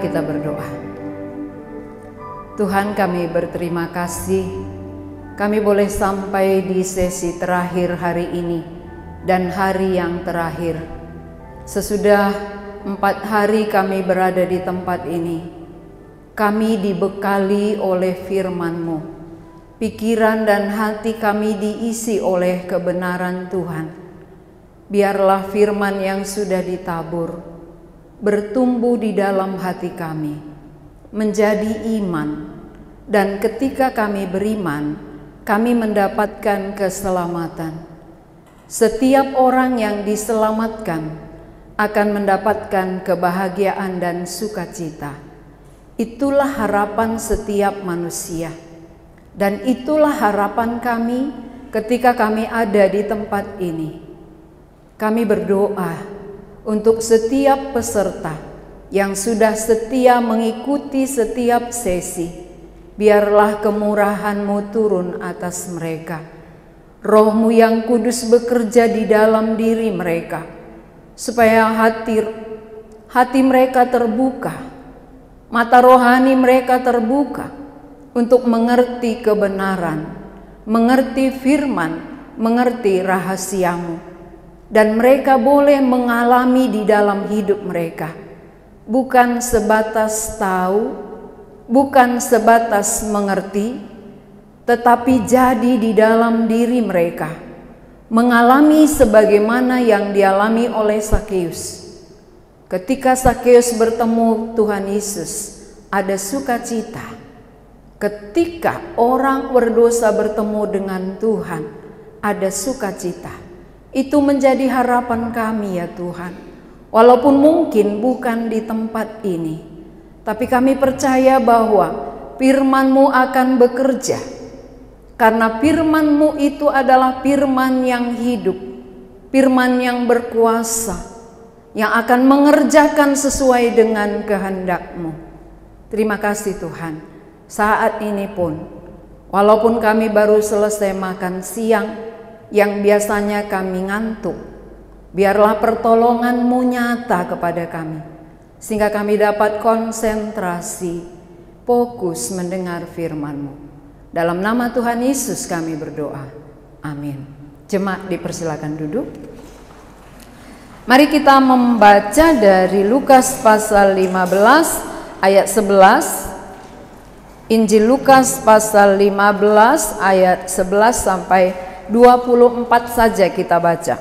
Mari kita berdoa. Tuhan, kami berterima kasih kami boleh sampai di sesi terakhir hari ini dan hari yang terakhir. Sesudah 4 hari kami berada di tempat ini, kami dibekali oleh firman-Mu. Pikiran dan hati kami diisi oleh kebenaran Tuhan. Biarlah firman yang sudah ditabur bertumbuh di dalam hati kami, menjadi iman, dan ketika kami beriman, kami mendapatkan keselamatan. Setiap orang yang diselamatkan akan mendapatkan kebahagiaan dan sukacita. Itulah harapan setiap manusia, dan itulah harapan kami ketika kami ada di tempat ini. Kami berdoa untuk setiap peserta yang sudah setia mengikuti setiap sesi. Biarlah kemurahan-Mu turun atas mereka. Roh-Mu yang kudus bekerja di dalam diri mereka, supaya hati mereka terbuka, mata rohani mereka terbuka untuk mengerti kebenaran, mengerti firman, mengerti rahasia-Mu. Dan mereka boleh mengalami di dalam hidup mereka, bukan sebatas tahu, bukan sebatas mengerti, tetapi jadi di dalam diri mereka, mengalami sebagaimana yang dialami oleh Sakeus. Ketika Sakeus bertemu Tuhan Yesus, ada sukacita. Ketika orang berdosa bertemu dengan Tuhan, ada sukacita. Itu menjadi harapan kami ya Tuhan. Walaupun mungkin bukan di tempat ini, tapi kami percaya bahwa firman-Mu akan bekerja. Karena firman-Mu itu adalah firman yang hidup, firman yang berkuasa, yang akan mengerjakan sesuai dengan kehendak-Mu. Terima kasih Tuhan. Saat ini pun, walaupun kami baru selesai makan siang, yang biasanya kami ngantuk, biarlah pertolongan-Mu nyata kepada kami, sehingga kami dapat konsentrasi, fokus mendengar firman-Mu. Dalam nama Tuhan Yesus kami berdoa. Amin. Jemaat dipersilakan duduk. Mari kita membaca dari Lukas pasal 15 ayat 11. Injil Lukas pasal 15 ayat 11 sampai 24 saja kita baca.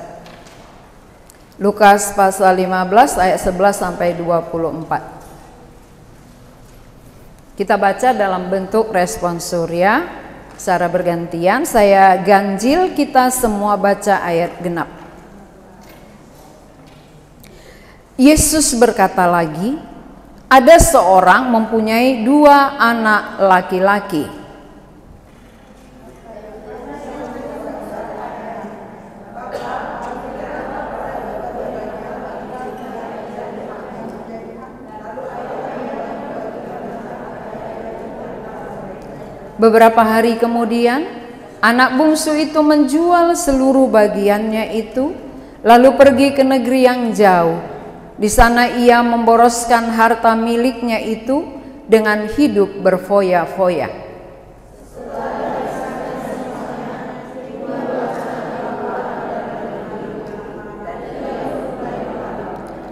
Lukas pasal 15 ayat 11 sampai 24. Kita baca dalam bentuk respon surya secara bergantian. Saya ganjil, kita semua baca ayat genap. Yesus berkata lagi, ada seorang mempunyai 2 anak laki-laki. Beberapa hari kemudian, anak bungsu itu menjual seluruh bagiannya itu, lalu pergi ke negeri yang jauh. Di sana ia memboroskan harta miliknya itu dengan hidup berfoya-foya.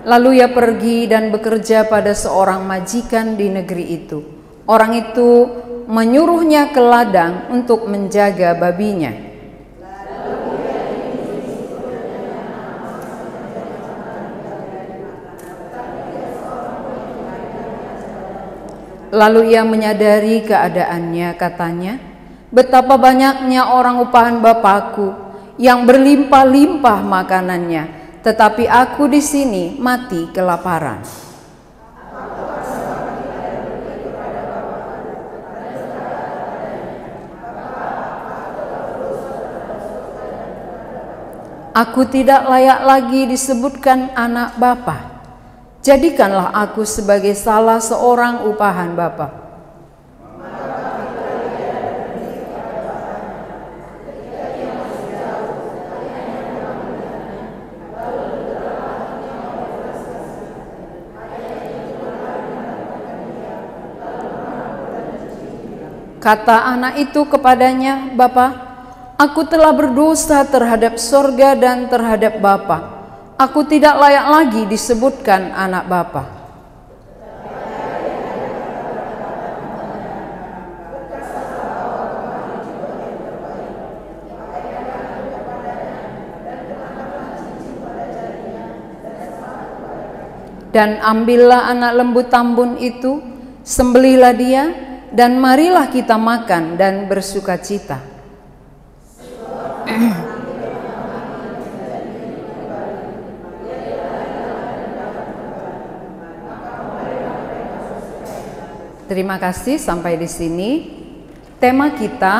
Lalu ia pergi dan bekerja pada seorang majikan di negeri itu. Orang itu menyuruhnya ke ladang untuk menjaga babinya. Lalu ia menyadari keadaannya, katanya, betapa banyaknya orang upahan Bapakku yang berlimpah-limpah makanannya, tetapi aku di sini mati kelaparan. Aku tidak layak lagi disebutkan anak Bapa. Jadikanlah aku sebagai salah seorang upahan Bapa. Kata anak itu kepadanya, "Bapa, aku telah berdosa terhadap sorga dan terhadap Bapa. Aku tidak layak lagi disebutkan anak Bapa." Dan ambillah anak lembu tambun itu, sembelihlah dia, dan marilah kita makan dan bersukacita. Terima kasih, sampai di sini. Tema kita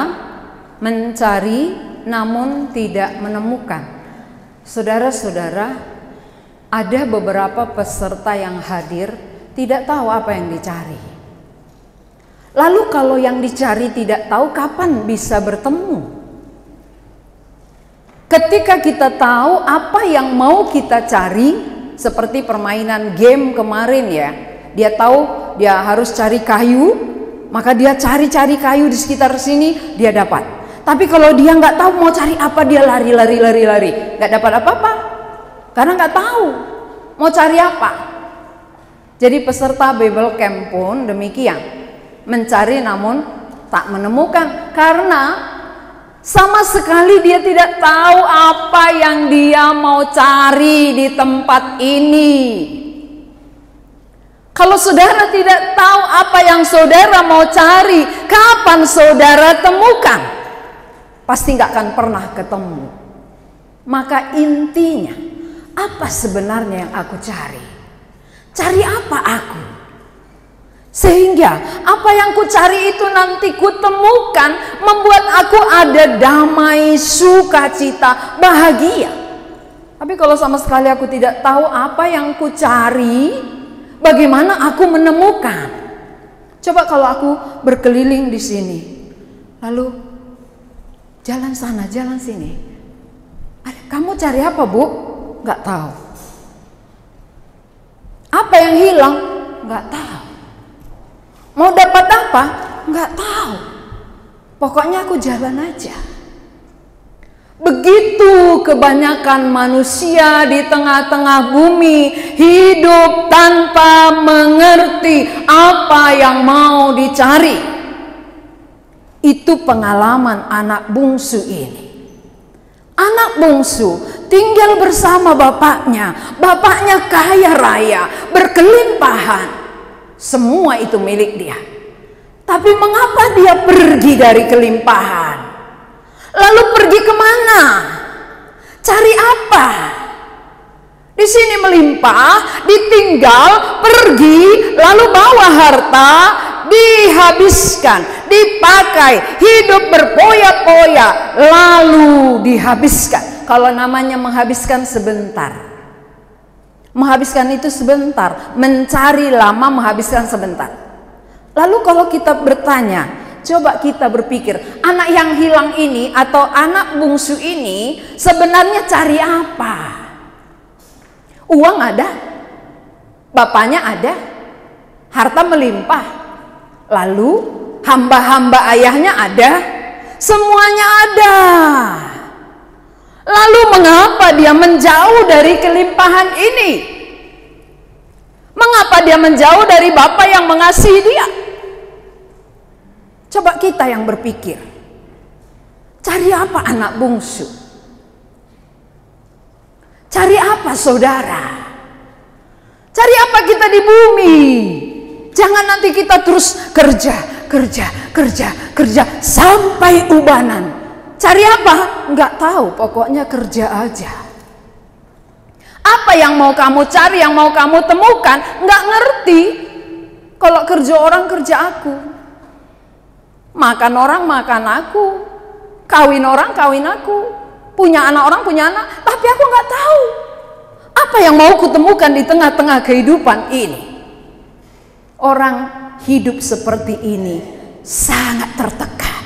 mencari namun tidak menemukan. Saudara-saudara, ada beberapa peserta yang hadir tidak tahu apa yang dicari. Lalu kalau yang dicari tidak tahu, kapan bisa bertemu? Ketika kita tahu apa yang mau kita cari, seperti permainan game kemarin ya, dia tahu dia harus cari kayu, maka dia cari-cari kayu di sekitar sini, dia dapat. Tapi kalau dia nggak tahu mau cari apa, dia lari, nggak dapat apa-apa, karena nggak tahu mau cari apa. Jadi peserta Bible Camp pun demikian, mencari namun tak menemukan, karena sama sekali dia tidak tahu apa yang dia mau cari di tempat ini. Kalau saudara tidak tahu apa yang saudara mau cari, kapan saudara temukan? Pasti nggak akan pernah ketemu. Maka intinya, apa sebenarnya yang aku cari? Cari apa aku? Sehingga apa yang ku cari itu nanti ku temukan, membuat aku ada damai, sukacita, bahagia. Tapi kalau sama sekali aku tidak tahu apa yang ku cari, bagaimana aku menemukan? Coba kalau aku berkeliling di sini, lalu jalan sana, jalan sini. Kamu cari apa, Bu? Nggak tahu. Apa yang hilang? Nggak tahu. Mau dapat apa? Nggak tahu. Pokoknya aku jalan aja. Begitu kebanyakan manusia di tengah-tengah bumi hidup tanpa mengerti apa yang mau dicari. Itu pengalaman anak bungsu ini. Anak bungsu tinggal bersama bapaknya. Bapaknya kaya raya, berkelimpahan. Semua itu milik dia. Tapi mengapa dia pergi dari kelimpahan? Lalu pergi kemana? Cari apa? Di sini melimpah, ditinggal, pergi, lalu bawa harta, dihabiskan, dipakai, hidup berpoya-poya, lalu dihabiskan. Kalau namanya menghabiskan sebentar. Menghabiskan itu sebentar, mencari lama, menghabiskan sebentar. Lalu kalau kita bertanya, coba kita berpikir, anak yang hilang ini atau anak bungsu ini sebenarnya cari apa? Uang ada, bapaknya ada, harta melimpah, lalu hamba-hamba ayahnya ada, semuanya ada. Lalu mengapa dia menjauh dari kelimpahan ini? Mengapa dia menjauh dari Bapa yang mengasihi dia? Coba kita yang berpikir. Cari apa anak bungsu? Cari apa saudara? Cari apa kita di bumi? Jangan nanti kita terus kerja sampai ubanan. Cari apa? Enggak tahu, pokoknya kerja aja. Apa yang mau kamu cari, yang mau kamu temukan, enggak ngerti. Kalau kerja orang, kerja aku. Makan orang, makan aku. Kawin orang, kawin aku. Punya anak orang, punya anak. Tapi aku enggak tahu. Apa yang mau kutemukan di tengah-tengah kehidupan ini? Orang hidup seperti ini sangat tertekan.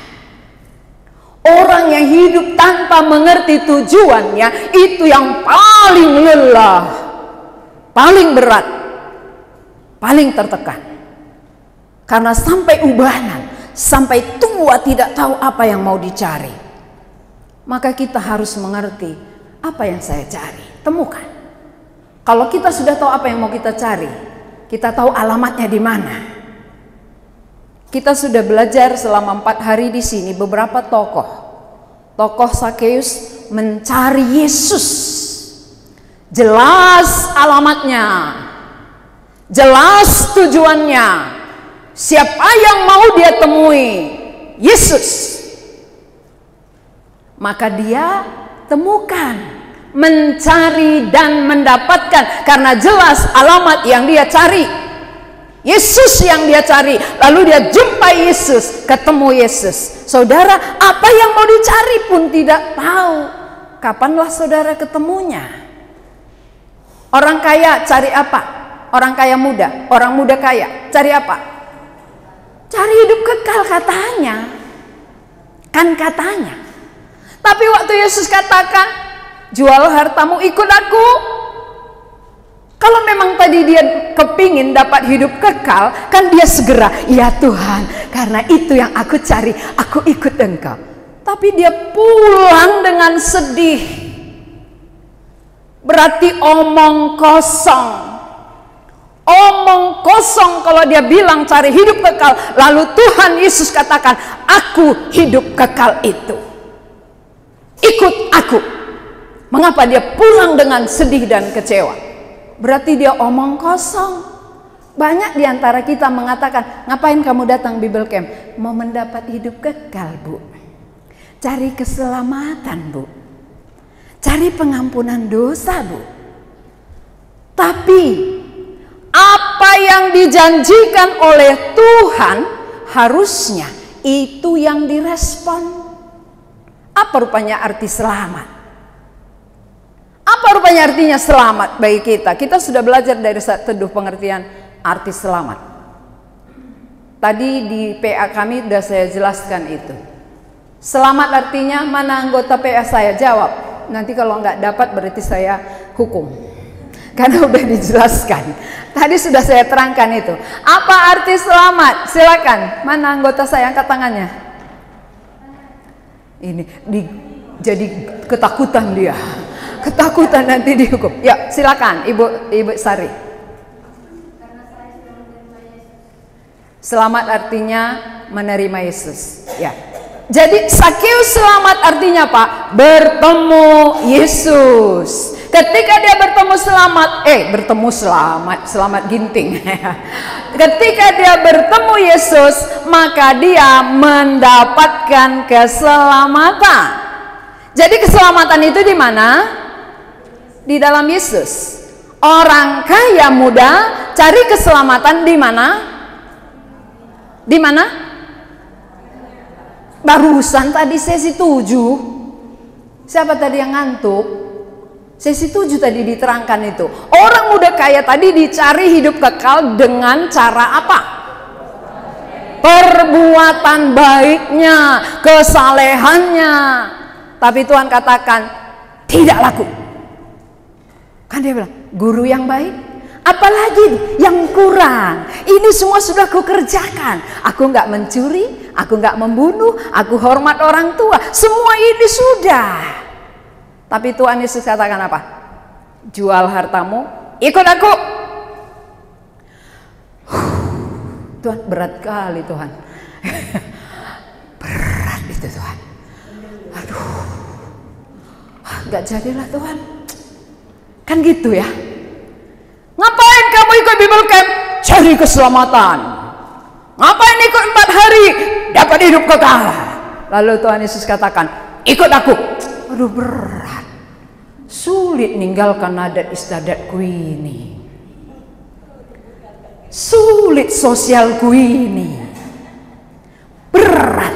Orang yang hidup tanpa mengerti tujuannya, itu yang paling lelah, paling berat, paling tertekan. Karena sampai ubanan, sampai tua tidak tahu apa yang mau dicari. Maka kita harus mengerti apa yang saya cari, temukan. Kalau kita sudah tahu apa yang mau kita cari, kita tahu alamatnya di mana. Kita sudah belajar selama 4 hari di sini beberapa tokoh. Tokoh Sakeus mencari Yesus. Jelas alamatnya, jelas tujuannya. Siapa yang mau dia temui? Yesus. Maka dia temukan, mencari dan mendapatkan, karena jelas alamat yang dia cari. Yesus yang dia cari, lalu dia jumpai Yesus, ketemu Yesus. Saudara, apa yang mau dicari pun tidak tahu. Kapanlah saudara ketemunya? Orang kaya cari apa? Orang kaya muda, orang muda kaya cari apa? Cari hidup kekal katanya. Kan katanya. Tapi waktu Yesus katakan, jual hartamu ikut aku. Kalau memang tadi dia kepingin dapat hidup kekal, kan dia segera, ya Tuhan, karena itu yang aku cari, aku ikut Engkau. Tapi dia pulang dengan sedih. Berarti omong kosong. Omong kosong kalau dia bilang cari hidup kekal, lalu Tuhan Yesus katakan, aku hidup kekal itu. Ikut aku. Mengapa dia pulang dengan sedih dan kecewa? Berarti dia omong kosong. Banyak di antara kita mengatakan, ngapain kamu datang Bible Camp? Mau mendapat hidup kekal, Bu. Cari keselamatan, Bu. Cari pengampunan dosa, Bu. Tapi apa yang dijanjikan oleh Tuhan harusnya itu yang direspon. Apa rupanya arti selamat? Apa rupanya artinya selamat bagi kita? Kita sudah belajar dari saat teduh pengertian arti selamat. Tadi di PA kami sudah saya jelaskan itu. Selamat artinya mana anggota PA saya? Jawab. Nanti kalau nggak dapat berarti saya hukum. Karena udah dijelaskan. Tadi sudah saya terangkan itu. Apa arti selamat? Silakan. Mana anggota saya, angkat tangannya. Ini jadi ketakutan dia. Ketakutan nanti dihukum. Ya, silakan Ibu Sari. Selamat artinya menerima Yesus. Ya. Jadi Sakeus selamat artinya apa? Bertemu Yesus. Ketika dia selamat ginting. Ketika dia bertemu Yesus, maka dia mendapatkan keselamatan. Jadi keselamatan itu di mana? Di dalam Yesus. Orang kaya muda cari keselamatan di mana? Di mana? Barusan tadi sesi 7. Siapa tadi yang ngantuk? Sesi 7 tadi diterangkan itu. Orang muda kaya tadi dicari hidup kekal dengan cara apa? Perbuatan baiknya, kesalehannya. Tapi Tuhan katakan tidak laku. Kan dia bilang, guru yang baik, apalagi yang kurang. Ini semua sudah kukerjakan. Aku nggak mencuri, aku nggak membunuh, aku hormat orang tua. Semua ini sudah. Tapi Tuhan Yesus katakan apa? Jual hartamu, ikut aku. Tuhan, berat kali Tuhan. Berat itu Tuhan. Aduh, nggak jadilah Tuhan. Kan gitu ya. Ngapain kamu ikut Bible Camp? Cari keselamatan. Ngapain ikut 4 hari? Dapat hidup kekal. Lalu Tuhan Yesus katakan, ikut aku. Aduh, berat. Sulit ninggalkan adat istiadatku ini. Sulit sosialku ini. Berat.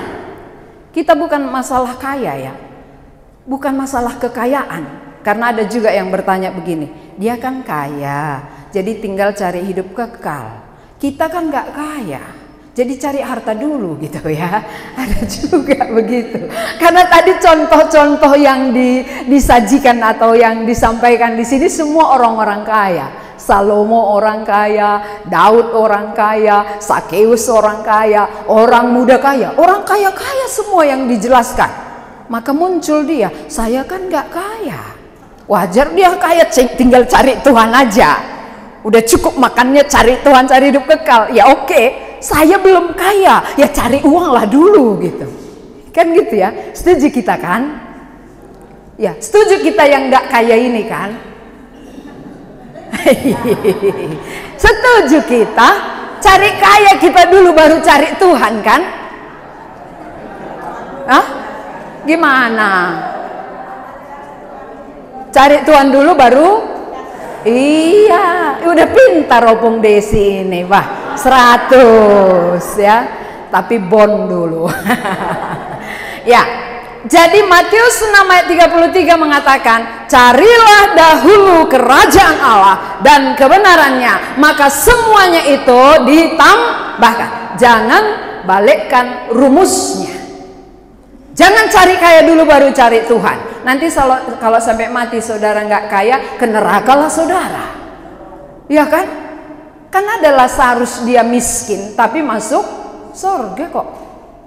Kita bukan masalah kaya ya. Bukan masalah kekayaan. Karena ada juga yang bertanya begini, dia kan kaya, jadi tinggal cari hidup kekal. Kita kan nggak kaya, jadi cari harta dulu gitu ya. Ada juga begitu. Karena tadi contoh-contoh yang disajikan atau yang disampaikan di sini semua orang-orang kaya. Salomo orang kaya, Daud orang kaya, Sakeus orang kaya, orang muda kaya, orang kaya-kaya semua yang dijelaskan. Maka muncul dia, saya kan nggak kaya. Wajar dia kaya, tinggal cari Tuhan aja. Udah cukup makannya, cari Tuhan, cari hidup kekal. Ya oke, saya belum kaya, ya cari uang lah dulu gitu. Kan gitu ya, setuju kita kan? Ya, setuju kita yang nggak kaya ini kan? Setuju kita, cari kaya kita dulu baru cari Tuhan kan? Hah? Gimana? Cari Tuhan dulu baru? Iya, udah pintar Opung Desi ini, wah 100 ya, tapi bon dulu. Ya, jadi Matius 6 ayat 33 mengatakan, carilah dahulu kerajaan Allah dan kebenarannya, maka semuanya itu ditambahkan. Jangan balikkan rumusnya. Jangan cari kaya dulu baru cari Tuhan. Nanti kalau sampai mati saudara nggak kaya, ke neraka lah saudara. Ya kan? Kan ada Lazarus dia miskin tapi masuk surga kok.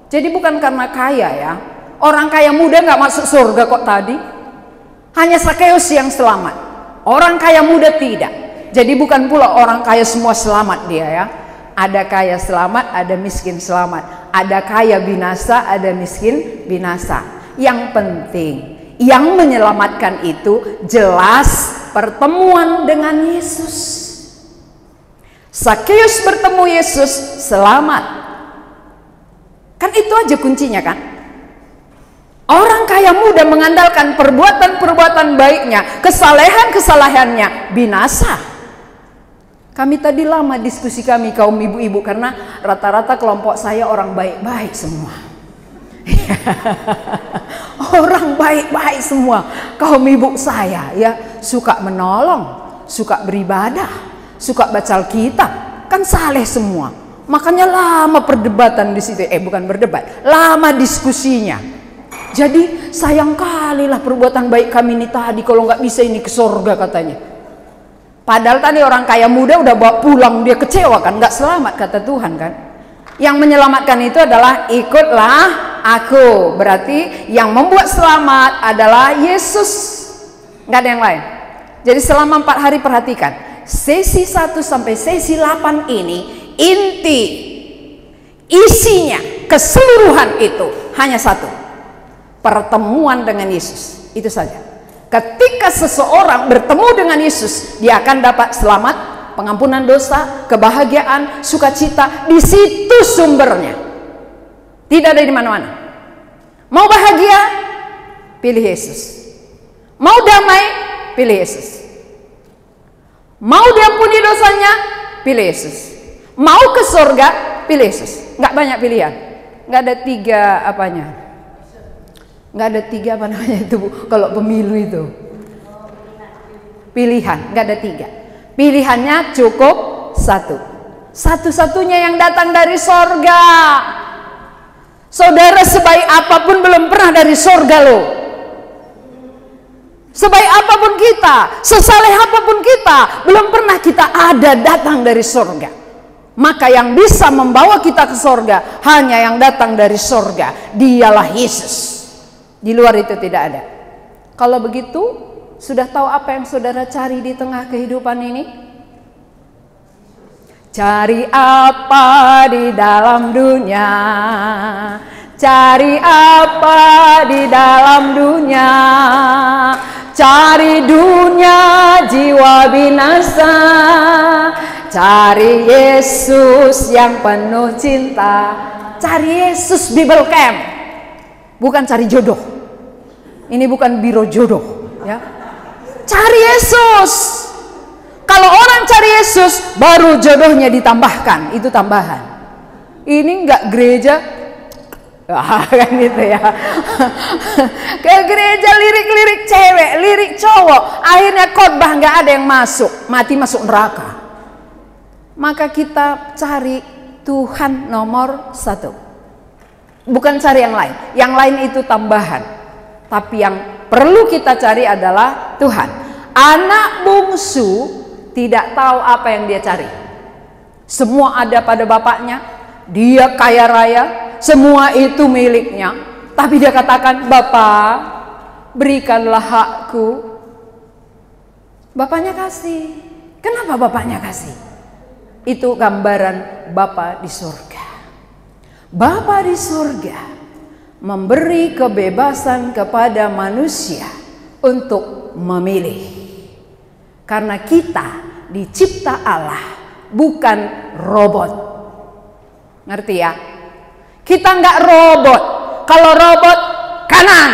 Jadi bukan karena kaya ya. Orang kaya muda nggak masuk surga kok tadi. Hanya Sakeus yang selamat. Orang kaya muda tidak. Jadi bukan pula orang kaya semua selamat dia ya. Ada kaya selamat, ada miskin selamat. Ada kaya binasa, ada miskin binasa. Yang penting, yang menyelamatkan itu jelas pertemuan dengan Yesus. Sakeus bertemu Yesus, selamat. Kan itu aja kuncinya kan? Orang kaya muda mengandalkan perbuatan-perbuatan baiknya, kesalahan-kesalahannya binasa. Kami tadi lama diskusi kami kaum ibu-ibu karena rata-rata kelompok saya orang baik-baik semua. Orang baik-baik semua kaum ibu saya ya, suka menolong, suka beribadah, suka baca Alkitab, kan saleh semua. Makanya lama perdebatan di situ, bukan berdebat, lama diskusinya. Jadi sayang kali lah perbuatan baik kami ini tadi, kalau nggak bisa ini ke surga katanya. Padahal tadi orang kaya muda udah bawa pulang, dia kecewa kan, nggak selamat kata Tuhan kan. Yang menyelamatkan itu adalah ikutlah aku. Berarti yang membuat selamat adalah Yesus, nggak ada yang lain. Jadi selama 4 hari perhatikan sesi 1 sampai sesi 8 ini, inti isinya keseluruhan itu hanya satu, pertemuan dengan Yesus. Itu saja. Ketika seseorang bertemu dengan Yesus, dia akan dapat selamat, pengampunan dosa, kebahagiaan, sukacita. Di situ sumbernya. Tidak ada di mana-mana. Mau bahagia, pilih Yesus. Mau damai, pilih Yesus. Mau diampuni dosanya, pilih Yesus. Mau ke surga, pilih Yesus. Nggak banyak pilihan. Nggak ada 3 apanya. Nggak ada 3 apa namanya itu Bu, kalau pemilu itu pilihan, nggak ada 3. Pilihannya cukup 1. Satu-satunya yang datang dari sorga. Saudara sebaik apapun belum pernah dari sorga loh. Sebaik apapun kita, sesaleh apapun kita, belum pernah kita ada datang dari sorga. Maka yang bisa membawa kita ke sorga hanya yang datang dari sorga, dialah Yesus. Di luar itu tidak ada. Kalau begitu, sudah tahu apa yang saudara cari di tengah kehidupan ini? Cari apa di dalam dunia? Cari apa di dalam dunia? Cari dunia jiwa binasa. Cari Yesus yang penuh cinta. Cari Yesus Bible Camp. Bukan cari jodoh. Ini bukan biro jodoh, ya. Cari Yesus. Kalau orang cari Yesus, baru jodohnya ditambahkan, itu tambahan. Ini enggak gereja, kan gitu ya. Ke gereja lirik-lirik cewek, lirik cowok, akhirnya khotbah nggak ada yang masuk, mati masuk neraka. Maka kita cari Tuhan nomor 1. Bukan cari yang lain. Yang lain itu tambahan. Tapi yang perlu kita cari adalah Tuhan. Anak bungsu tidak tahu apa yang dia cari. Semua ada pada bapaknya, dia kaya raya, semua itu miliknya. Tapi dia katakan, "Bapak, berikanlah hakku." Bapaknya kasih. Kenapa bapaknya kasih? Itu gambaran Bapa di surga. Bapa di surga memberi kebebasan kepada manusia untuk memilih. Karena kita dicipta Allah, bukan robot. Ngerti ya? Kita nggak robot. Kalau robot, kanan,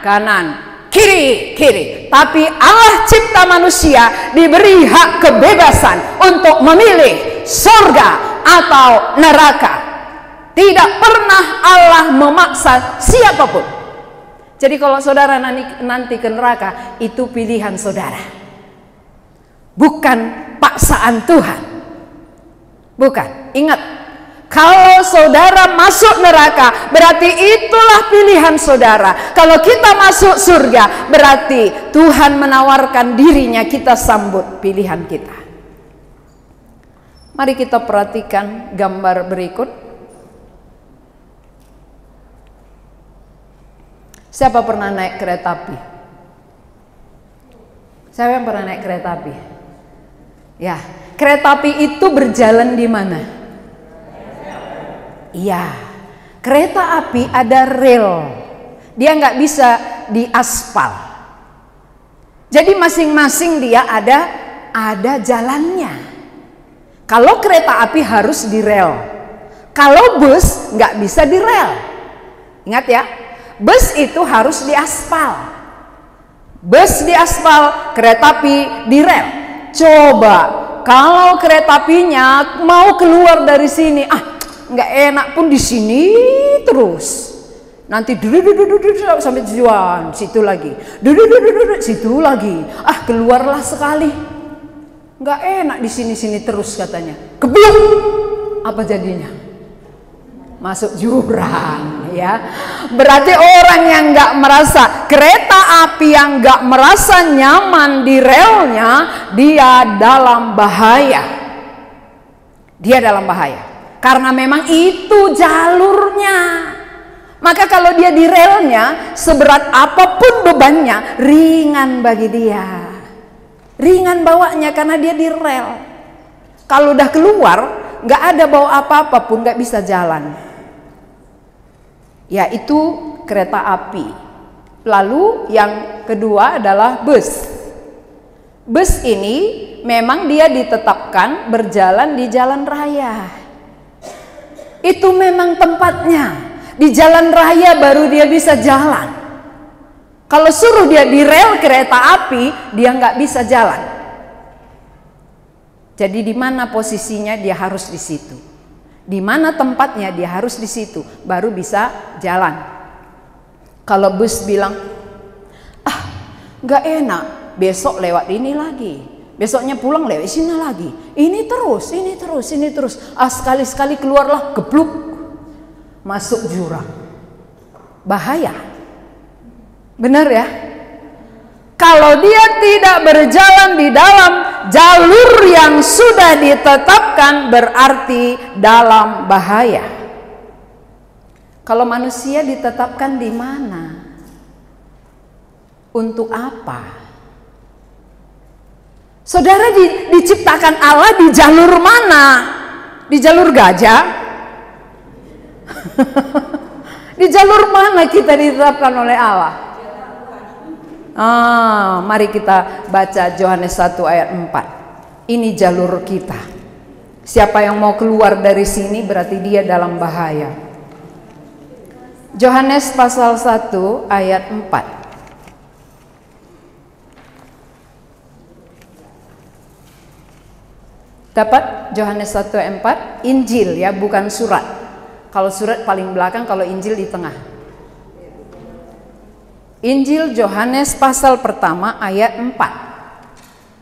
kanan, kiri, kiri. Tapi Allah cipta manusia diberi hak kebebasan untuk memilih surga atau neraka. Tidak pernah Allah memaksa siapapun. Jadi kalau saudara nanti ke neraka, itu pilihan saudara. Bukan paksaan Tuhan. Bukan. Ingat, kalau saudara masuk neraka, berarti itulah pilihan saudara. Kalau kita masuk surga, berarti Tuhan menawarkan dirinya, kita sambut pilihan kita. Mari kita perhatikan gambar berikut. Siapa pernah naik kereta api? Siapa yang pernah naik kereta api? Ya, kereta api itu berjalan di mana? Iya, kereta api ada rel. Dia nggak bisa di aspal. Jadi masing-masing dia ada jalannya. Kalau kereta api harus di rel. Kalau bus nggak bisa di rel. Ingat ya, bus itu harus di aspal. Bus di aspal, kereta api di rel. Coba kalau kereta apinya mau keluar dari sini, nggak enak pun di sini terus. Nanti sampai tujuan, situ lagi, situ lagi. Keluarlah sekali. Nggak enak di sini terus katanya. Kebluk, apa jadinya? Masuk jurang, ya. Berarti orang yang nggak merasa, kereta api yang nggak merasa nyaman di relnya, dia dalam bahaya. Dia dalam bahaya. Karena memang itu jalurnya. Maka kalau dia di relnya, seberat apapun bebannya, ringan bagi dia. Ringan bawanya karena dia di rel. Kalau udah keluar, nggak ada bawa apa-apa pun, nggak bisa jalan. Yaitu kereta api. Lalu yang kedua adalah bus. Bus ini memang dia ditetapkan berjalan di jalan raya. Itu memang tempatnya. Di jalan raya baru dia bisa jalan. Kalau suruh dia di rel kereta api, dia nggak bisa jalan. Jadi di mana posisinya dia harus di situ. Di mana tempatnya dia harus di situ, baru bisa jalan. Kalau bus bilang, nggak enak, besok lewat ini lagi, besoknya pulang lewat sini lagi, ini terus, ini terus, ini terus. Sekali-sekali keluarlah, gebluk, masuk jurang, bahaya. Benar ya? Kalau dia tidak berjalan di dalam jalur yang sudah ditetapkan, berarti dalam bahaya. Kalau manusia ditetapkan di mana? Untuk apa? Saudara diciptakan Allah di jalur mana? Di jalur gajah? Di jalur mana kita ditetapkan oleh Allah? Mari kita baca Yohanes 1 ayat 4. Ini jalur kita. Siapa yang mau keluar dari sini berarti dia dalam bahaya. Yohanes pasal 1 ayat 4. Dapat Yohanes 1 ayat 4, Injil ya, bukan surat. Kalau surat paling belakang, kalau Injil di tengah. Injil Yohanes pasal pertama ayat 4.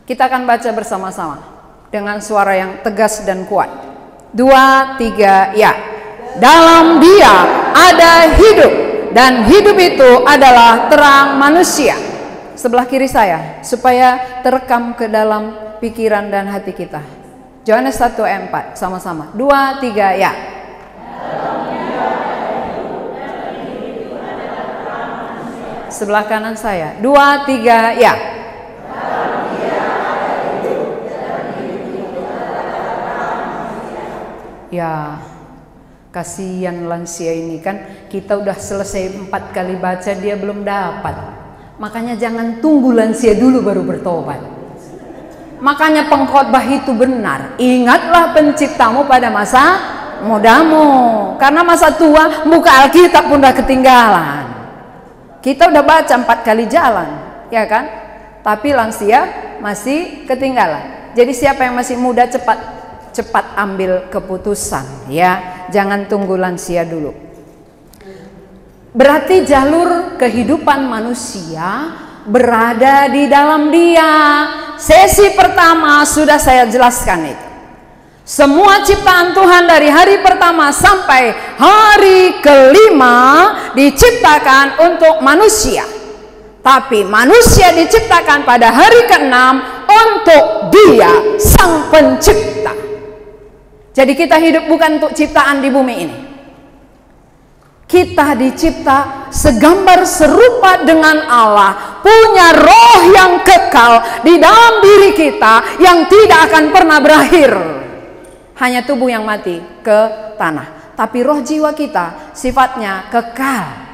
Kita akan baca bersama-sama dengan suara yang tegas dan kuat. 2, 3, ya. Dalam Dia ada hidup, dan hidup itu adalah terang manusia. Sebelah kiri saya, supaya terekam ke dalam pikiran dan hati kita. Yohanes 1 ayat 4, sama-sama. 2, 3, ya. Sebelah kanan saya. 2, 3, ya. Ya, kasihan lansia ini kan, kita udah selesai 4 kali baca dia belum dapat. Makanya jangan tunggu lansia dulu baru bertobat. Makanya pengkhotbah itu benar. Ingatlah penciptamu pada masa mudamu, karena masa tua buka Alkitab pun udah ketinggalan. Kita udah baca 4 kali jalan, ya kan? Tapi lansia masih ketinggalan. Jadi siapa yang masih muda cepat ambil keputusan, ya. Jangan tunggu lansia dulu. Berarti jalur kehidupan manusia berada di dalam Dia. Sesi pertama sudah saya jelaskan itu. Semua ciptaan Tuhan dari hari pertama sampai hari kelima diciptakan untuk manusia. Tapi manusia diciptakan pada hari ke-6 untuk Dia, Sang Pencipta. Jadi kita hidup bukan untuk ciptaan di bumi ini. Kita dicipta segambar serupa dengan Allah, punya roh yang kekal di dalam diri kita yang tidak akan pernah berakhir. Hanya tubuh yang mati ke tanah, tapi roh jiwa kita sifatnya kekal.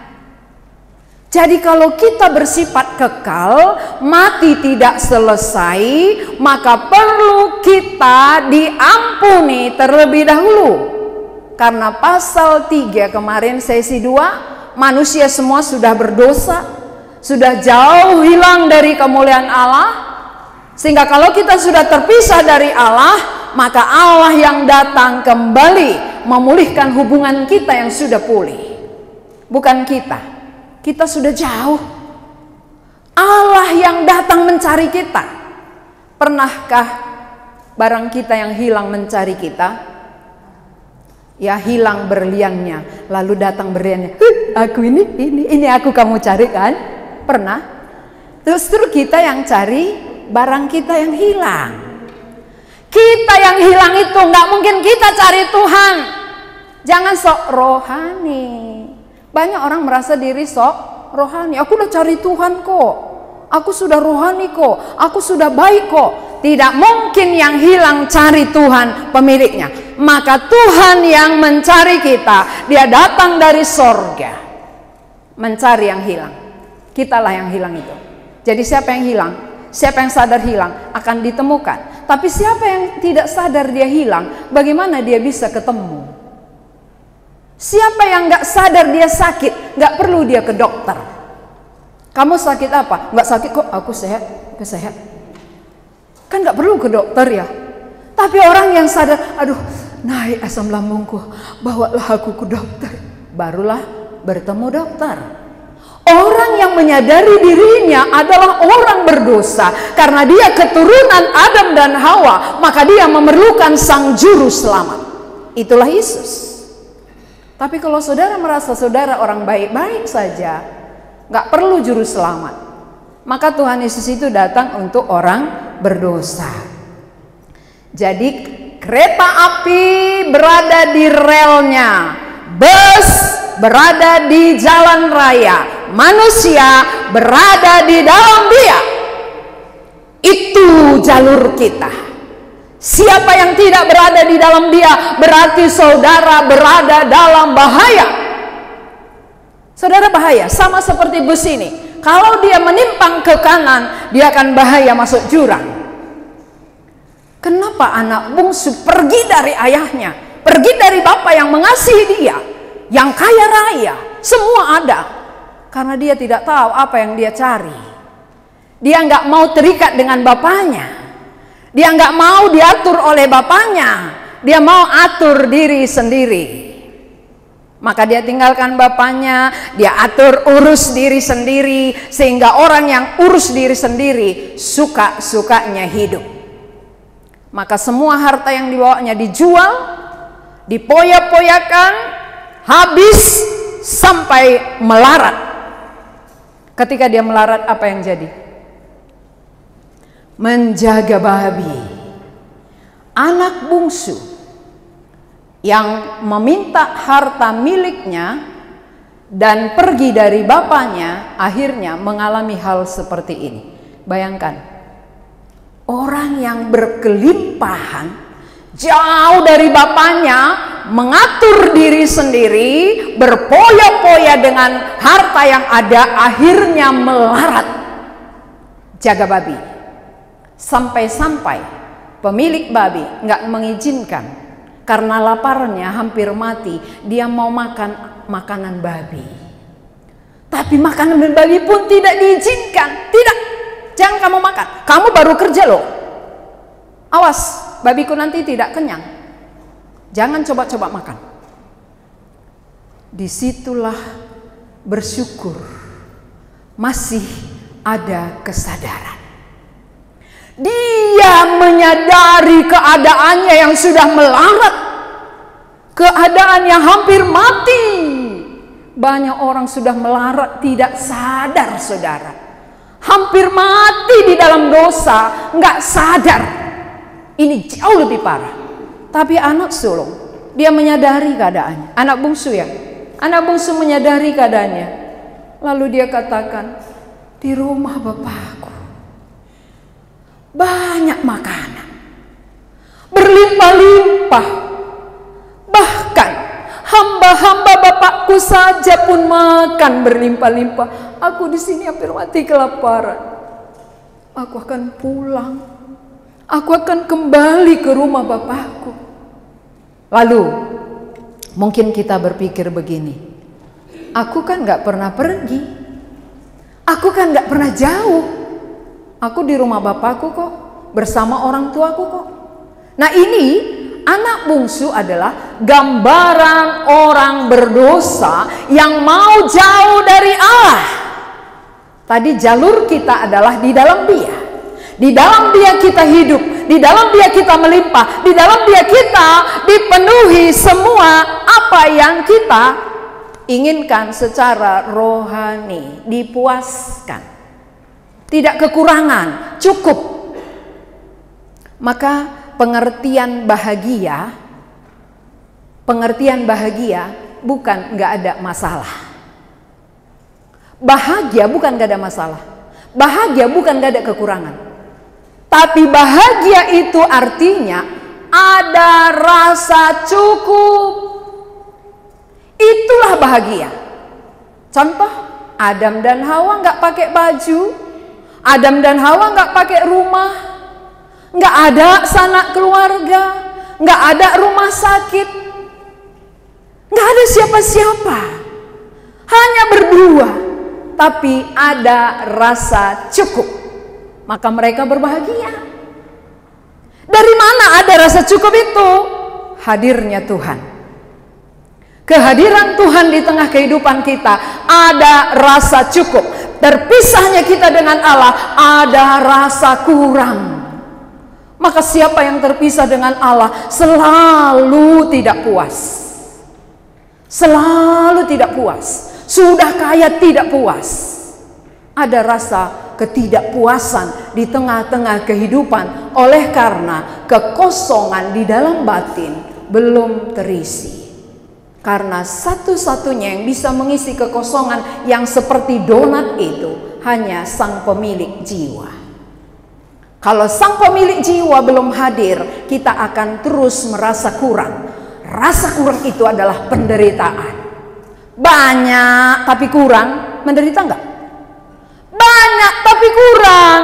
Jadi kalau kita bersifat kekal, mati tidak selesai, maka perlu kita diampuni terlebih dahulu. Karena pasal 3 kemarin sesi 2, manusia semua sudah berdosa, sudah jauh hilang dari kemuliaan Allah. Sehingga kalau kita sudah terpisah dari Allah, maka Allah yang datang kembali memulihkan hubungan kita yang sudah pulih. Bukan kita. Kita sudah jauh. Allah yang datang mencari kita. Pernahkah barang kita yang hilang mencari kita? Ya, hilang berliannya, lalu datang berliannya. Aku ini aku kamu cari kan? Pernah? Justru kita yang cari barang kita yang hilang. Kita yang hilang itu nggak mungkin kita cari Tuhan. Jangan sok rohani. Banyak orang merasa diri sok rohani. Aku udah cari Tuhan kok. Aku sudah rohani kok. Aku sudah baik kok. Tidak mungkin yang hilang cari Tuhan pemiliknya. Maka Tuhan yang mencari kita. Dia datang dari sorga mencari yang hilang. Kitalah yang hilang itu. Jadi siapa yang hilang? Siapa yang sadar hilang akan ditemukan. Tapi siapa yang tidak sadar dia hilang, bagaimana dia bisa ketemu? Siapa yang nggak sadar dia sakit, nggak perlu dia ke dokter. Kamu sakit apa? Nggak sakit kok, aku sehat, sehat. Kan nggak perlu ke dokter ya. Tapi orang yang sadar, aduh, naik asam lambungku, bawalah aku ke dokter. Barulah bertemu dokter. Orang yang menyadari dirinya adalah orang berdosa karena dia keturunan Adam dan Hawa, maka dia memerlukan sang juru selamat. Itulah Yesus. Tapi kalau saudara merasa saudara orang baik-baik saja, nggak perlu juru selamat, maka Tuhan Yesus itu datang untuk orang berdosa. Jadi kereta api berada di relnya, bus berada di jalan raya, manusia berada di dalam Dia. Itu jalur kita. Siapa yang tidak berada di dalam Dia, berarti saudara berada dalam bahaya. Saudara bahaya, sama seperti bus ini. Kalau dia menimpang ke kanan, dia akan bahaya masuk jurang. Kenapa anak bungsu pergi dari ayahnya, pergi dari bapak yang mengasihi dia, yang kaya raya, semua ada? Karena dia tidak tahu apa yang dia cari. Dia nggak mau terikat dengan bapaknya. Dia nggak mau diatur oleh bapaknya. Dia mau atur diri sendiri. Maka dia tinggalkan bapaknya, dia atur urus diri sendiri, sehingga orang yang urus diri sendiri suka-sukanya hidup. Maka semua harta yang dibawanya dijual, dipoya-poyakan, habis sampai melarat. Ketika dia melarat, apa yang jadi? menjaga babi. Anak bungsu yang meminta harta miliknya dan pergi dari bapaknya akhirnya mengalami hal seperti ini. Bayangkan, orang yang berkelimpahan jauh dari bapaknya, mengatur diri sendiri, berpoya-poya dengan harta yang ada, akhirnya melarat jaga babi. Sampai-sampai pemilik babi nggak mengizinkan karena laparnya hampir mati. Dia mau makan makanan babi, tapi makanan babi pun tidak diizinkan. Tidak, jangan kamu makan, kamu baru kerja loh, awas babiku nanti tidak kenyang, jangan coba-coba makan. Disitulah bersyukur masih ada kesadaran. Dia menyadari keadaannya yang sudah melarat, keadaan yang hampir mati. Banyak orang sudah melarat tidak sadar, saudara. Hampir mati di dalam dosa, nggak sadar. Ini jauh lebih parah. Tapi anak sulung, dia menyadari keadaannya. Anak bungsu ya, anak bungsu menyadari keadaannya. Lalu dia katakan, di rumah bapakku banyak makanan, berlimpah-limpah. Bahkan hamba-hamba bapakku saja pun makan berlimpah-limpah. Aku di sini hampir mati kelaparan. Aku akan pulang. Aku akan kembali ke rumah bapakku. Lalu mungkin kita berpikir begini, aku kan gak pernah pergi, aku kan gak pernah jauh, aku di rumah bapakku kok, bersama orang tuaku kok. Nah, ini anak bungsu adalah gambaran orang berdosa yang mau jauh dari Allah. Tadi jalur kita adalah di dalam Dia. Di dalam Dia kita hidup, di dalam Dia kita melimpah, di dalam Dia kita dipenuhi semua apa yang kita inginkan secara rohani, dipuaskan. Tidak kekurangan, cukup. Maka pengertian bahagia bukan nggak ada masalah. Bahagia bukan nggak ada masalah. Bahagia bukan nggak ada kekurangan. Tapi bahagia itu artinya ada rasa cukup. Itulah bahagia. Contoh, Adam dan Hawa nggak pakai baju, Adam dan Hawa nggak pakai rumah, nggak ada sanak keluarga, nggak ada rumah sakit, nggak ada siapa-siapa, hanya berdua, tapi ada rasa cukup. Maka mereka berbahagia. Dari mana ada rasa cukup itu? Hadirnya Tuhan. Kehadiran Tuhan di tengah kehidupan kita, ada rasa cukup. Terpisahnya kita dengan Allah, ada rasa kurang. Maka siapa yang terpisah dengan Allah selalu tidak puas. Selalu tidak puas. Sudah kaya tidak puas. Ada rasa ketidakpuasan di tengah-tengah kehidupan oleh karena kekosongan di dalam batin belum terisi. Karena satu-satunya yang bisa mengisi kekosongan yang seperti donat itu hanya sang pemilik jiwa. Kalau sang pemilik jiwa belum hadir, kita akan terus merasa kurang. Rasa kurang itu adalah penderitaan. Banyak tapi kurang, menderita enggak? Banyak tapi kurang,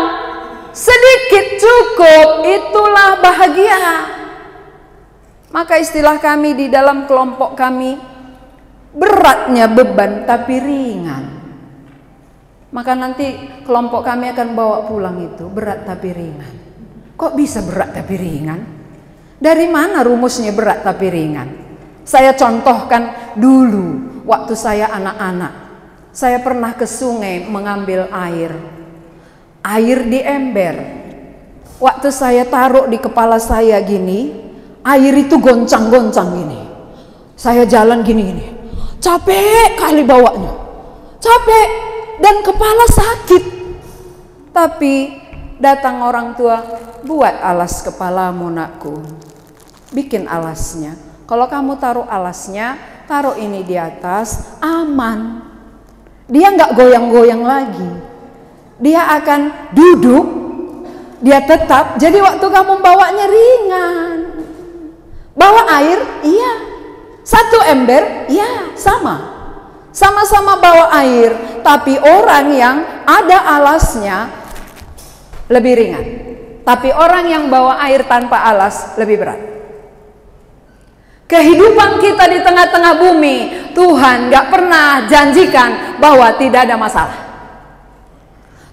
sedikit cukup, itulah bahagia. Maka istilah kami di dalam kelompok kami, beratnya beban tapi ringan. Maka nanti kelompok kami akan bawa pulang itu, berat tapi ringan. Kok bisa berat tapi ringan? Dari mana rumusnya berat tapi ringan? Saya contohkan dulu waktu saya anak-anak. Saya pernah ke sungai mengambil air. Air di ember. Waktu saya taruh di kepala saya gini, air itu goncang-goncang gini. Saya jalan gini-gini. Capek kali bawanya. Capek dan kepala sakit. Tapi Datang orang tua, buat alas kepalamu nakku. Bikin alasnya. Kalau kamu taruh alasnya, taruh ini di atas, aman. Dia nggak goyang-goyang lagi. Dia akan duduk, dia tetap. Jadi waktu kamu bawanya ringan. Bawa air, iya. Satu ember, iya, sama. Sama-sama bawa air. Tapi orang yang ada alasnya lebih ringan. Tapi orang yang bawa air tanpa alas lebih berat. Kehidupan kita di tengah-tengah bumi, Tuhan gak pernah janjikan bahwa tidak ada masalah.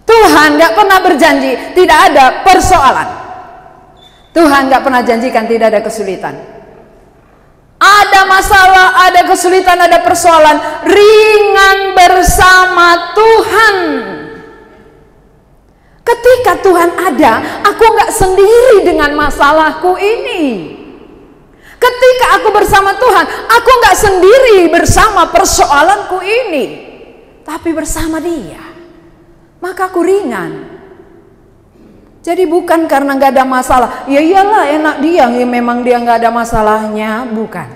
Tuhan gak pernah berjanji tidak ada persoalan. Tuhan gak pernah janjikan tidak ada kesulitan. Ada masalah, ada kesulitan, ada persoalan, ringan bersama Tuhan. Ketika Tuhan ada, aku gak sendiri dengan masalahku ini. Ketika aku bersama Tuhan, aku gak sendiri bersama persoalanku ini, tapi bersama Dia. Maka aku ringan. Jadi bukan karena gak ada masalah, ya iyalah enak dia, ya memang dia gak ada masalahnya, bukan.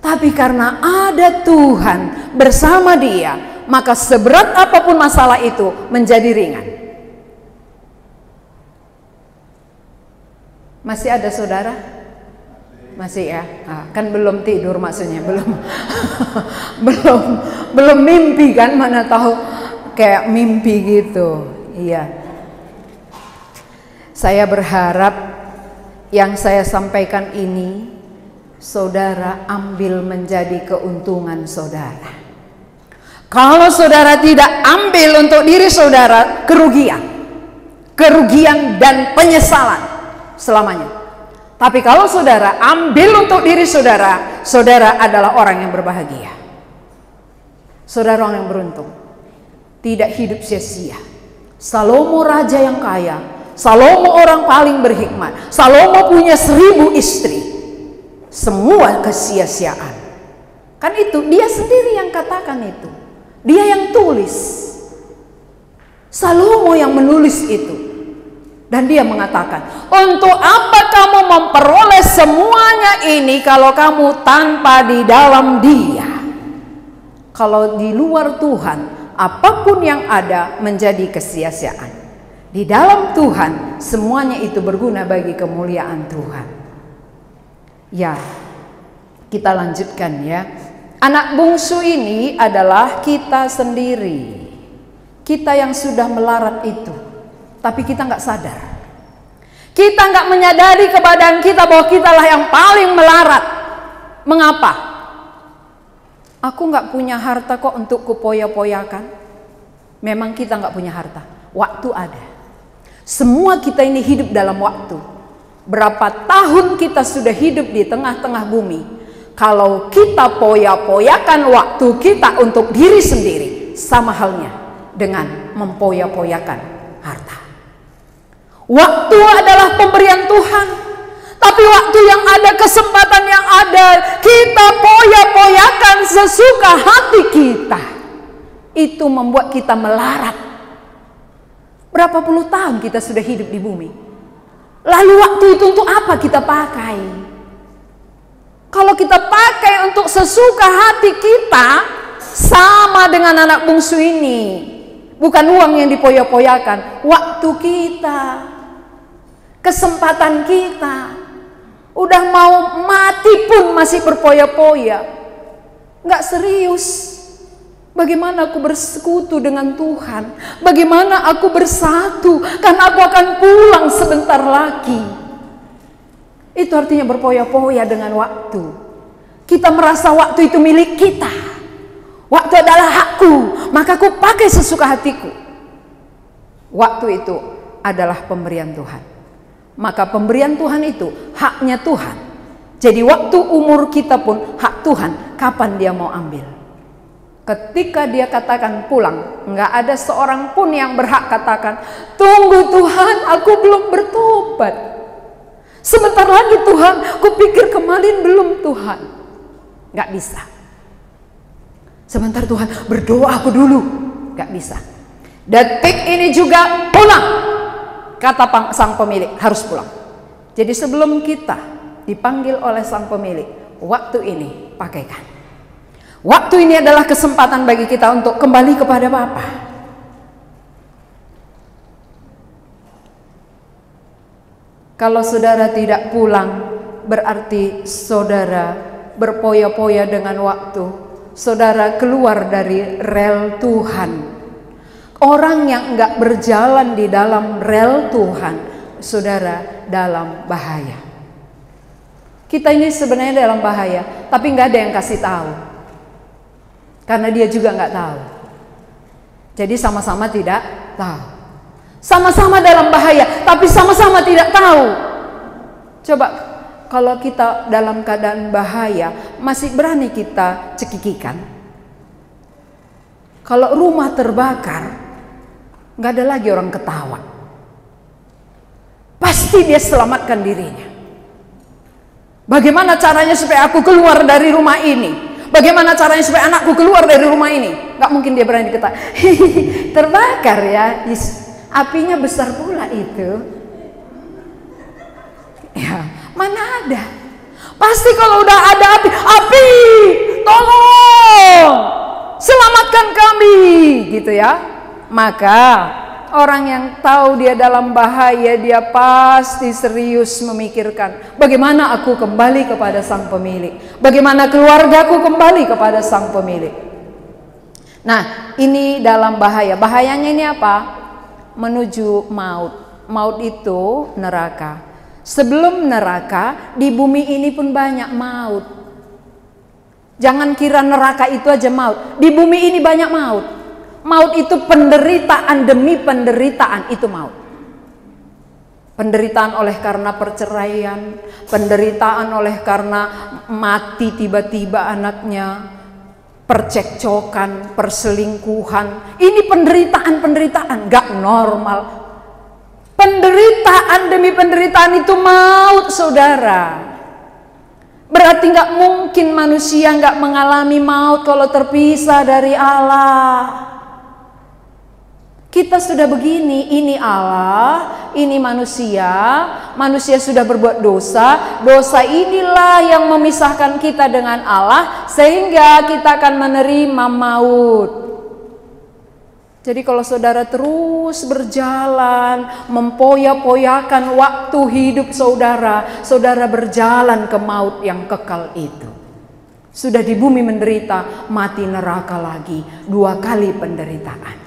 Tapi karena ada Tuhan bersama Dia, maka seberat apapun masalah itu menjadi ringan. Masih ada saudara? Masih ya? Kan belum tidur maksudnya, belum mimpi kan, mana tahu kayak mimpi gitu. Iya. Saya berharap yang saya sampaikan ini saudara ambil menjadi keuntungan saudara. Kalau saudara tidak ambil untuk diri saudara, kerugian dan penyesalan selamanya. Tapi kalau saudara ambil untuk diri saudara, saudara adalah orang yang berbahagia. Saudara orang yang beruntung, tidak hidup sia-sia. Salomo raja yang kaya, Salomo orang paling berhikmat, Salomo punya 1000 istri. Semua kesia-siaan. Kan itu dia sendiri yang katakan itu. Dia yang tulis. Salomo yang menulis itu. Dan dia mengatakan, untuk apa kamu memperoleh semuanya ini kalau kamu tanpa di dalam Dia? Kalau di luar Tuhan, apapun yang ada menjadi kesia-siaan. Di dalam Tuhan, semuanya itu berguna bagi kemuliaan Tuhan. Ya, kita lanjutkan ya. Anak bungsu ini adalah kita sendiri. Kita yang sudah melarat itu. Tapi kita nggak sadar. Kita nggak menyadari keadaan kita bahwa kitalah yang paling melarat. Mengapa? Aku nggak punya harta kok untuk kupoya-poyakan. Memang kita nggak punya harta. Waktu ada. Semua kita ini hidup dalam waktu. Berapa tahun kita sudah hidup di tengah-tengah bumi. Kalau kita poya-poyakan waktu kita untuk diri sendiri, sama halnya dengan mempoya-poyakan harta. Waktu adalah pemberian Tuhan. Tapi waktu yang ada, kesempatan yang ada, kita poya-poyakan sesuka hati kita. Itu membuat kita melarat. Berapa puluh tahun kita sudah hidup di bumi. Lalu waktu itu untuk apa kita pakai? Kalau kita pakai untuk sesuka hati kita, sama dengan anak bungsu ini. Bukan uang yang dipoya-poyakan, waktu kita. Kesempatan kita. Udah mau mati pun masih berpoya-poya. Nggak serius. Bagaimana aku bersekutu dengan Tuhan? Bagaimana aku bersatu? Karena aku akan pulang sebentar lagi. Itu artinya berpoya-poya dengan waktu. Kita merasa waktu itu milik kita. Waktu adalah hakku, maka aku pakai sesuka hatiku. Waktu itu adalah pemberian Tuhan. Maka pemberian Tuhan itu haknya Tuhan. Jadi waktu umur kita pun hak Tuhan. Kapan Dia mau ambil? Ketika Dia katakan pulang, nggak ada seorang pun yang berhak katakan, tunggu Tuhan, aku belum bertobat. Sebentar lagi Tuhan, aku pikir kemarin belum Tuhan. Nggak bisa. Sebentar Tuhan, berdoa aku dulu. Nggak bisa. Detik ini juga pulang. kata sang pemilik, harus pulang. Jadi sebelum kita dipanggil oleh sang pemilik, waktu ini pakaikan. Waktu ini adalah kesempatan bagi kita untuk kembali kepada Bapa. Kalau saudara tidak pulang, berarti saudara berpoya-poya dengan waktu. Saudara keluar dari rel Tuhan. Orang yang enggak berjalan di dalam rel Tuhan, saudara dalam bahaya. Kita ini sebenarnya dalam bahaya, tapi enggak ada yang kasih tahu. Karena dia juga enggak tahu. Jadi sama-sama tidak tahu. Sama-sama dalam bahaya, tapi sama-sama tidak tahu. Coba kalau kita dalam keadaan bahaya, masih berani kita cekikikan? Kalau rumah terbakar, nggak ada lagi orang ketawa. Pasti dia selamatkan dirinya. Bagaimana caranya supaya aku keluar dari rumah ini? Bagaimana caranya supaya anakku keluar dari rumah ini? Nggak mungkin dia berani ketawa. Terbakar ya. Apinya besar pula itu. Ya, mana ada? Pasti kalau udah ada api, tolong selamatkan kami, gitu ya. Maka orang yang tahu dia dalam bahaya, dia pasti serius memikirkan bagaimana aku kembali kepada sang pemilik, bagaimana keluargaku kembali kepada sang pemilik. Nah, ini dalam bahaya. Bahayanya ini apa? Menuju maut. Maut itu neraka. Sebelum neraka, di bumi ini pun banyak maut. Jangan kira neraka itu aja maut. Di bumi ini banyak maut. Maut itu penderitaan demi penderitaan, itu maut. Penderitaan oleh karena perceraian, penderitaan oleh karena mati tiba-tiba anaknya, percekcokan, perselingkuhan. Ini penderitaan gak normal. Penderitaan demi penderitaan itu maut, saudara. Berarti gak mungkin manusia gak mengalami maut kalau terpisah dari Allah. Kita sudah begini, ini Allah, ini manusia. Manusia sudah berbuat dosa. Dosa inilah yang memisahkan kita dengan Allah, sehingga kita akan menerima maut. Jadi kalau saudara terus berjalan, mempoya-poyakan waktu hidup saudara, saudara berjalan ke maut yang kekal itu. Sudah di bumi menderita, mati neraka lagi, 2 kali penderitaan.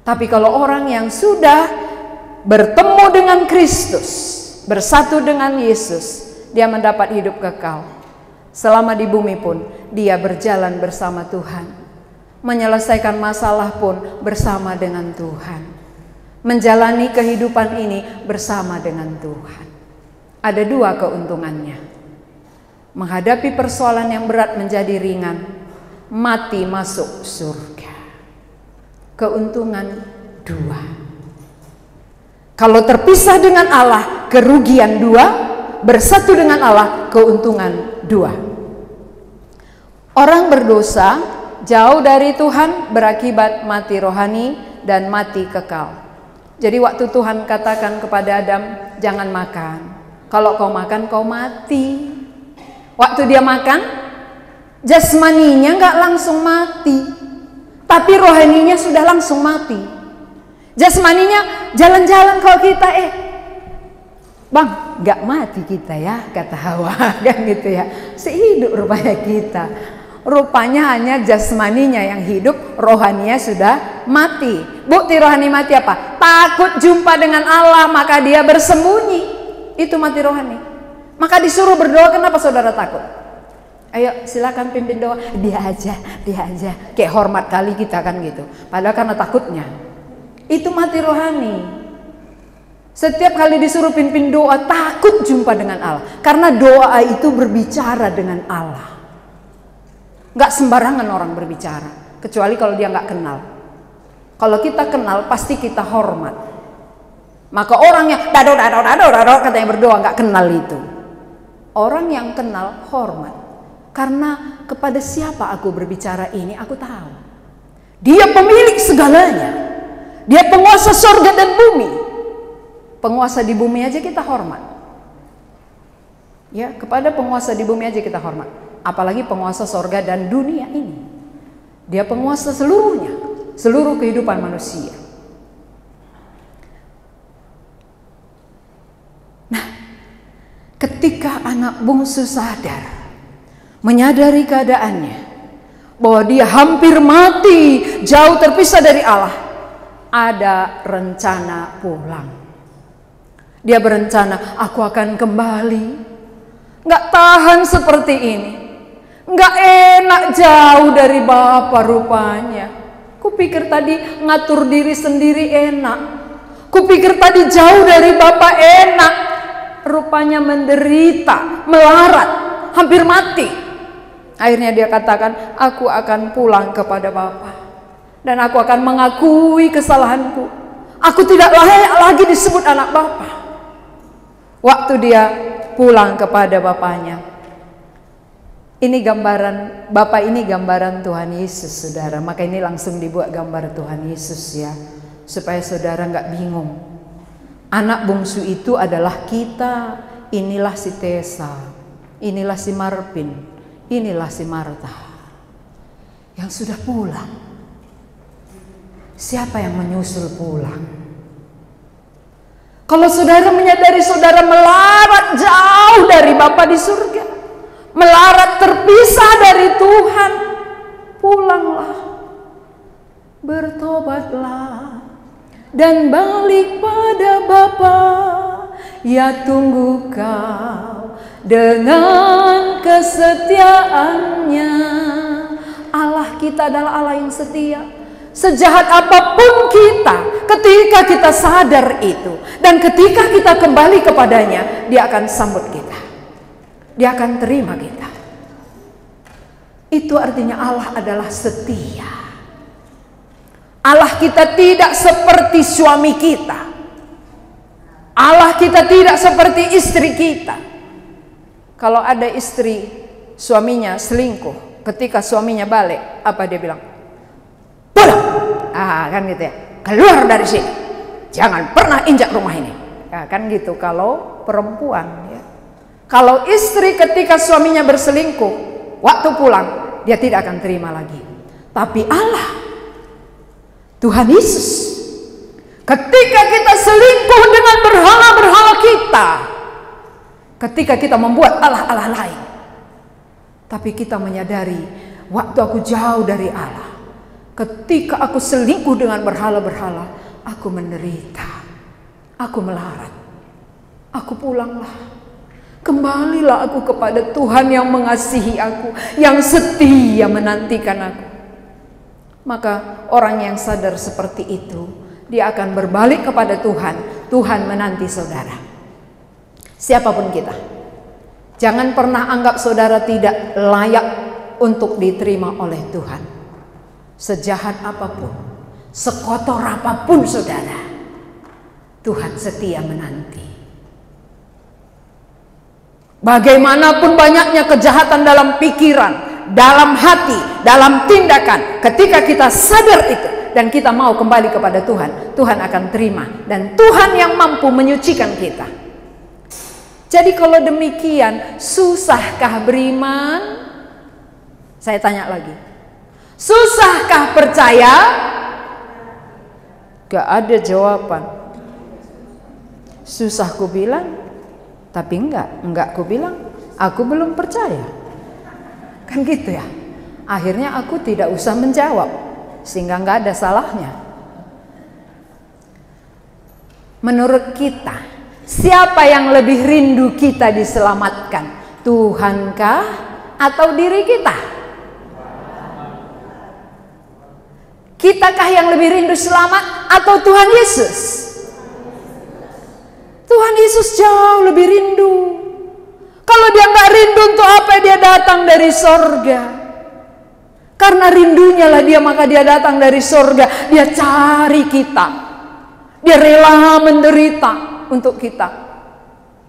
Tapi kalau orang yang sudah bertemu dengan Kristus, bersatu dengan Yesus, dia mendapat hidup kekal. Selama di bumi pun dia berjalan bersama Tuhan, menyelesaikan masalah pun bersama dengan Tuhan, menjalani kehidupan ini bersama dengan Tuhan. Ada 2 keuntungannya. Menghadapi persoalan yang berat menjadi ringan, mati masuk surga. Keuntungan 2. Kalau terpisah dengan Allah, kerugian 2. Bersatu dengan Allah, keuntungan 2. Orang berdosa jauh dari Tuhan berakibat mati rohani dan mati kekal. Jadi waktu Tuhan katakan kepada Adam, jangan makan. Kalau kau makan, kau mati. Waktu dia makan, jasmaninya nggak langsung mati, tapi rohaninya sudah langsung mati. Jasmaninya jalan-jalan kalau kita, bang, gak mati kita ya, kata Hawa, kan gitu ya. Sehidup rupanya kita. Rupanya hanya jasmaninya yang hidup, rohaninya sudah mati. Bukti rohani mati apa? Takut jumpa dengan Allah, maka dia bersembunyi. Itu mati rohani. Maka disuruh berdoa, kenapa saudara takut? Ayo silakan pimpin doa. Dia aja. Kayak hormat kali kita kan gitu. Padahal karena takutnya. Itu mati rohani. Setiap kali disuruh pimpin doa, takut jumpa dengan Allah. Karena doa itu berbicara dengan Allah. Gak sembarangan orang berbicara, kecuali kalau dia gak kenal. Kalau kita kenal, pasti kita hormat. Maka orang yang dado katanya berdoa, gak kenal itu. Orang yang kenal hormat. Karena kepada siapa aku berbicara ini, aku tahu. Dia pemilik segalanya. Dia penguasa surga dan bumi. Penguasa di bumi aja kita hormat. Ya, kepada penguasa di bumi aja kita hormat. Apalagi penguasa sorga dan dunia ini. Dia penguasa seluruhnya, seluruh kehidupan manusia. Nah, ketika anak bungsu sadar, menyadari keadaannya, bahwa dia hampir mati, jauh terpisah dari Allah, ada rencana pulang. Dia berencana, aku akan kembali. Nggak tahan seperti ini. Nggak enak jauh dari Bapa rupanya. Kupikir tadi ngatur diri sendiri enak. Kupikir tadi jauh dari Bapa enak. Rupanya menderita, melarat, hampir mati. Akhirnya dia katakan, aku akan pulang kepada Bapa. Dan aku akan mengakui kesalahanku. Aku tidak layak lagi disebut anak Bapa. Waktu dia pulang kepada bapaknya. Ini gambaran, Bapak ini gambaran Tuhan Yesus, saudara. Maka ini langsung dibuat gambar Tuhan Yesus ya, supaya saudara nggak bingung. Anak bungsu itu adalah kita. Inilah si Tesa, inilah si Marpin, inilah si Marta yang sudah pulang. Siapa yang menyusul pulang? Kalau saudara menyadari saudara melarat jauh dari Bapa di surga, melarat terpisah dari Tuhan, pulanglah, bertobatlah, dan balik pada Bapa. Ya, tunggu kau dengan kesetiaannya. Allah kita adalah Allah yang setia. Sejahat apapun kita, ketika kita sadar itu, dan ketika kita kembali kepadanya, dia akan sambut kita. Dia akan terima kita. Itu artinya Allah adalah setia. Allah kita tidak seperti suami kita. Allah kita tidak seperti istri kita. Kalau ada istri, suaminya selingkuh, ketika suaminya balik, apa dia bilang? Pulang, kan gitu ya, keluar dari sini, jangan pernah injak rumah ini, ya, kan gitu. Kalau perempuan, ya. Kalau istri ketika suaminya berselingkuh, waktu pulang dia tidak akan terima lagi. Tapi Allah, Tuhan Yesus, ketika kita selingkuh dengan berhala-berhala kita, ketika kita membuat Allah-Allah lain, tapi kita menyadari waktu aku jauh dari Allah, ketika aku selingkuh dengan berhala-berhala, aku menderita, aku melarat, aku pulanglah. Kembalilah aku kepada Tuhan yang mengasihi aku, yang setia menantikan aku. Maka orang yang sadar seperti itu, dia akan berbalik kepada Tuhan. Tuhan menanti saudara. Siapapun kita, jangan pernah anggap saudara tidak layak untuk diterima oleh Tuhan. Sejahat apapun, sekotor apapun saudara, Tuhan setia menanti. Bagaimanapun banyaknya kejahatan dalam pikiran, dalam hati, dalam tindakan, ketika kita sadar itu dan kita mau kembali kepada Tuhan, Tuhan akan terima, dan Tuhan yang mampu menyucikan kita. Jadi kalau demikian, susahkah beriman? Saya tanya lagi, susahkah percaya? Gak ada jawaban. Susah ku bilang, tapi enggak ku bilang, aku belum percaya. Kan gitu ya. Akhirnya aku tidak usah menjawab, sehingga enggak ada salahnya. Menurut kita, siapa yang lebih rindu kita diselamatkan? Tuhankah atau diri kita? Kitakah yang lebih rindu selamat atau Tuhan Yesus? Tuhan Yesus jauh lebih rindu. Kalau dia nggak rindu, untuk apa dia datang dari sorga? Karena rindunya lah dia, maka dia datang dari sorga. Dia cari kita. Dia rela menderita untuk kita.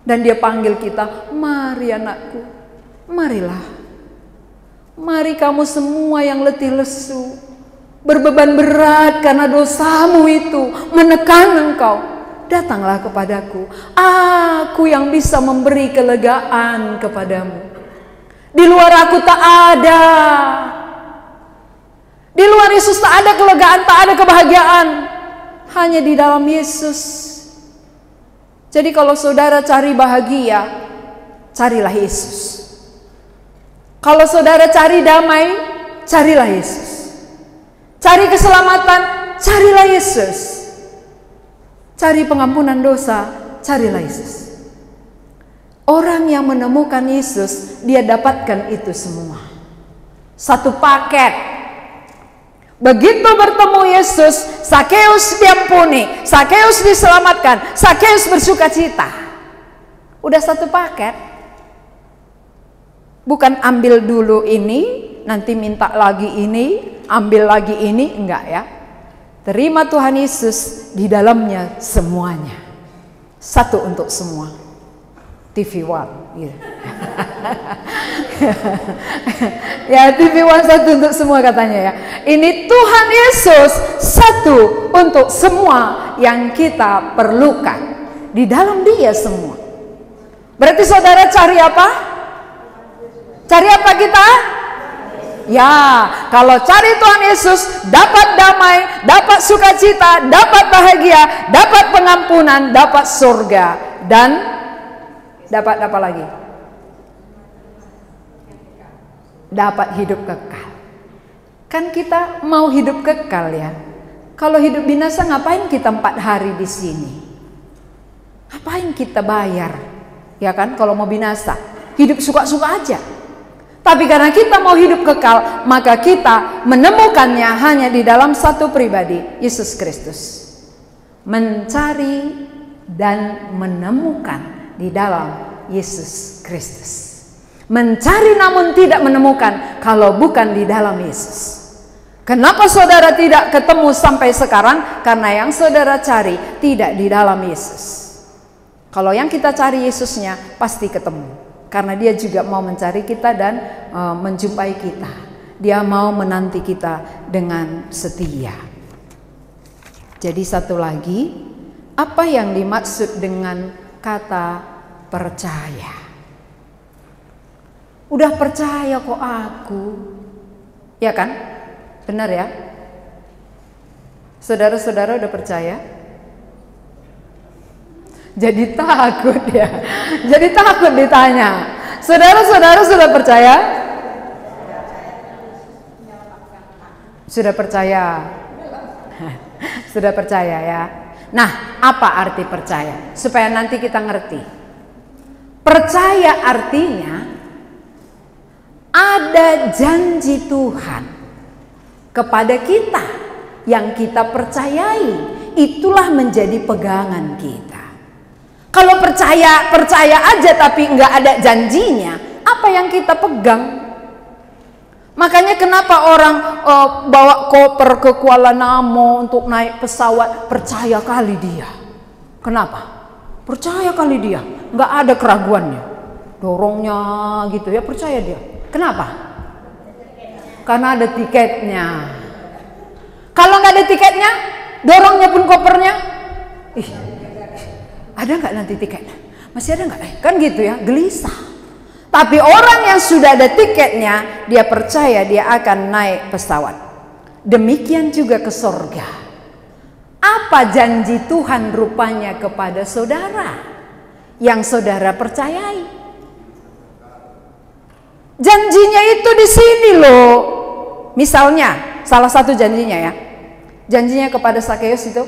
Dan dia panggil kita, mari anakku, marilah. Mari kamu semua yang letih lesu, berbeban berat karena dosamu itu menekan engkau. datanglah kepadaku. Aku yang bisa memberi kelegaan kepadamu. Di luar aku tak ada. Di luar Yesus tak ada kelegaan, tak ada kebahagiaan. Hanya di dalam Yesus. Jadi kalau saudara cari bahagia, carilah Yesus. Kalau saudara cari damai, carilah Yesus. Cari keselamatan, carilah Yesus. Cari pengampunan dosa, carilah Yesus. Orang yang menemukan Yesus, dia dapatkan itu semua. Satu paket. Begitu bertemu Yesus, Sakeus diampuni, Sakeus diselamatkan, Sakeus bersuka cita. Udah satu paket. Bukan ambil dulu ini, nanti minta lagi ini, ambil lagi ini, enggak ya. Terima Tuhan Yesus, di dalamnya semuanya. Satu untuk semua. TV One gitu. Ya, TV One satu untuk semua katanya ya. Ini Tuhan Yesus satu untuk semua yang kita perlukan. Di dalam Dia semua. Berarti saudara cari apa? Cari apa kita? Ya, kalau cari Tuhan Yesus, dapat damai, dapat sukacita, dapat bahagia, dapat pengampunan, dapat surga, dan dapat apa lagi? Dapat hidup kekal. Kan kita mau hidup kekal ya. Kalau hidup binasa ngapain kita 4 hari di sini? Ngapain kita bayar? Ya kan, kalau mau binasa, hidup suka-suka aja. Tapi karena kita mau hidup kekal, maka kita menemukannya hanya di dalam satu pribadi, Yesus Kristus. Mencari dan menemukan di dalam Yesus Kristus. Mencari namun tidak menemukan kalau bukan di dalam Yesus. Kenapa saudara tidak ketemu sampai sekarang? Karena yang saudara cari tidak di dalam Yesus. Kalau yang kita cari Yesusnya, pasti ketemu. Karena Dia juga mau mencari kita dan menjumpai kita. Dia mau menanti kita dengan setia. Jadi satu lagi, apa yang dimaksud dengan kata percaya? Udah percaya kok aku. Ya kan? Benar ya? Saudara-saudara udah percaya? Jadi takut ya. Jadi takut ditanya. Saudara-saudara sudah percaya? Sudah percaya. Sudah percaya ya. Nah, apa arti percaya? Supaya nanti kita ngerti. Percaya artinya ada janji Tuhan kepada kita yang kita percayai. Itulah menjadi pegangan kita. Kalau percaya aja tapi nggak ada janjinya, apa yang kita pegang? Makanya kenapa orang bawa koper ke Kuala Namo untuk naik pesawat, percaya kali dia. Kenapa? Percaya kali dia, nggak ada keraguannya, dorongnya gitu ya, percaya dia. Kenapa? Karena ada tiketnya. Kalau nggak ada tiketnya, dorongnya pun kopernya, ada nggak nanti tiketnya? Masih ada nggak? Kan gitu ya, gelisah. Tapi orang yang sudah ada tiketnya, dia percaya dia akan naik pesawat. Demikian juga ke surga. Apa janji Tuhan rupanya kepada saudara yang saudara percayai? Janjinya itu di sini loh. Misalnya, salah satu janjinya ya. Janjinya kepada Sakeus itu,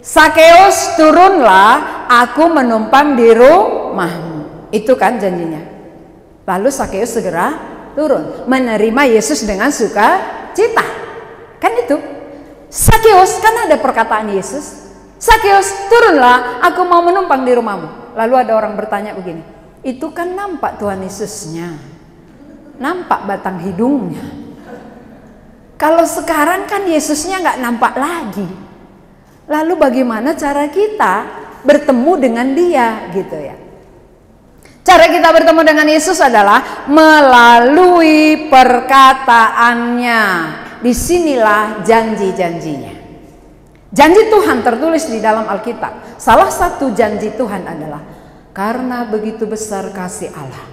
Sakeus turunlah, aku menumpang di rumahmu. Itu kan janjinya. Lalu Sakeus segera turun, menerima Yesus dengan sukacita. Kan itu. Sakeus, kan ada perkataan Yesus. Sakeus turunlah, aku mau menumpang di rumahmu. Lalu ada orang bertanya begini, itu kan nampak Tuhan Yesusnya, nampak batang hidungnya. Kalau sekarang kan Yesusnya nggak nampak lagi. Lalu bagaimana cara kita bertemu dengan Dia gitu ya? Cara kita bertemu dengan Yesus adalah melalui perkataannya. Disinilah janji-janjinya. Janji Tuhan tertulis di dalam Alkitab. Salah satu janji Tuhan adalah karena begitu besar kasih Allah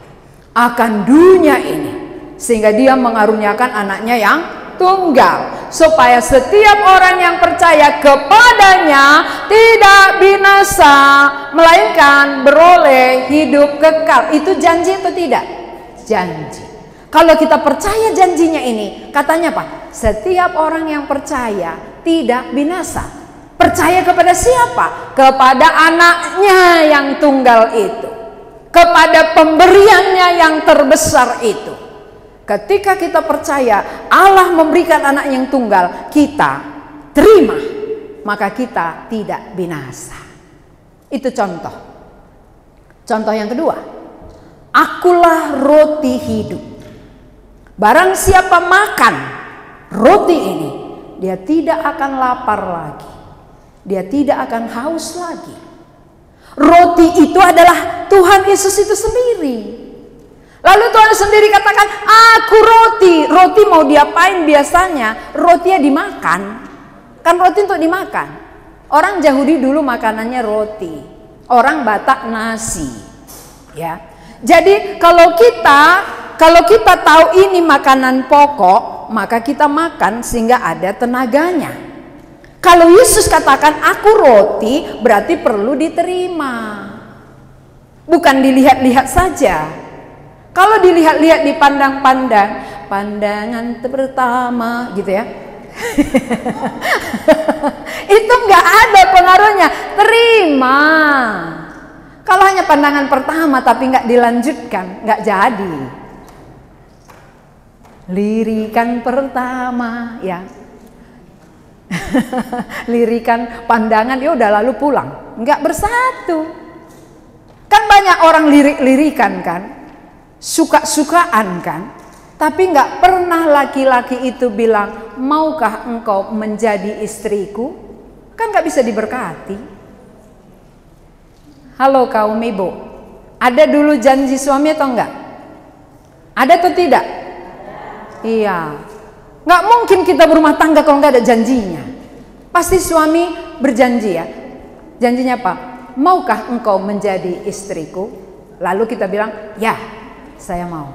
akan dunia ini, sehingga Dia mengaruniakan anaknya yang tunggal, supaya setiap orang yang percaya kepadanya tidak binasa, melainkan beroleh hidup kekal. Itu janji atau tidak? Janji. Kalau kita percaya janjinya ini, katanya apa? Setiap orang yang percaya tidak binasa. Percaya kepada siapa? Kepada anaknya yang tunggal itu, kepada pemberiannya yang terbesar itu. Ketika kita percaya Allah memberikan anak yang tunggal, kita terima, maka kita tidak binasa. Itu contoh. Contoh yang kedua, akulah roti hidup. Barang siapa makan roti ini, dia tidak akan lapar lagi, dia tidak akan haus lagi. Roti itu adalah Tuhan Yesus itu sendiri. Lalu Tuhan sendiri katakan, aku roti. Roti mau diapain biasanya? Rotinya dimakan. Kan roti untuk dimakan. Orang Yahudi dulu makanannya roti, orang Batak nasi. Ya. Jadi kalau kita tahu ini makanan pokok, maka kita makan sehingga ada tenaganya. Kalau Yesus katakan aku roti, berarti perlu diterima, bukan dilihat-lihat saja. Kalau dilihat-lihat, dipandang-pandang, pandangan pertama gitu ya, itu nggak ada pengaruhnya. Terima. Kalau hanya pandangan pertama tapi nggak dilanjutkan, nggak jadi. Lirikan pertama, ya. Lirikan pandangan, ya udah lalu pulang, nggak bersatu. Kan banyak orang lirik-lirikan kan, suka-sukaan kan, tapi nggak pernah laki-laki itu bilang, maukah engkau menjadi istriku? Kan nggak bisa diberkati. Halo kaum ibu, ada dulu janji suami atau enggak? Ada atau tidak? Iya. Nggak mungkin kita berumah tangga kalau nggak ada janjinya. Pasti suami berjanji ya. Janjinya apa? Maukah engkau menjadi istriku? Lalu kita bilang, ya, saya mau.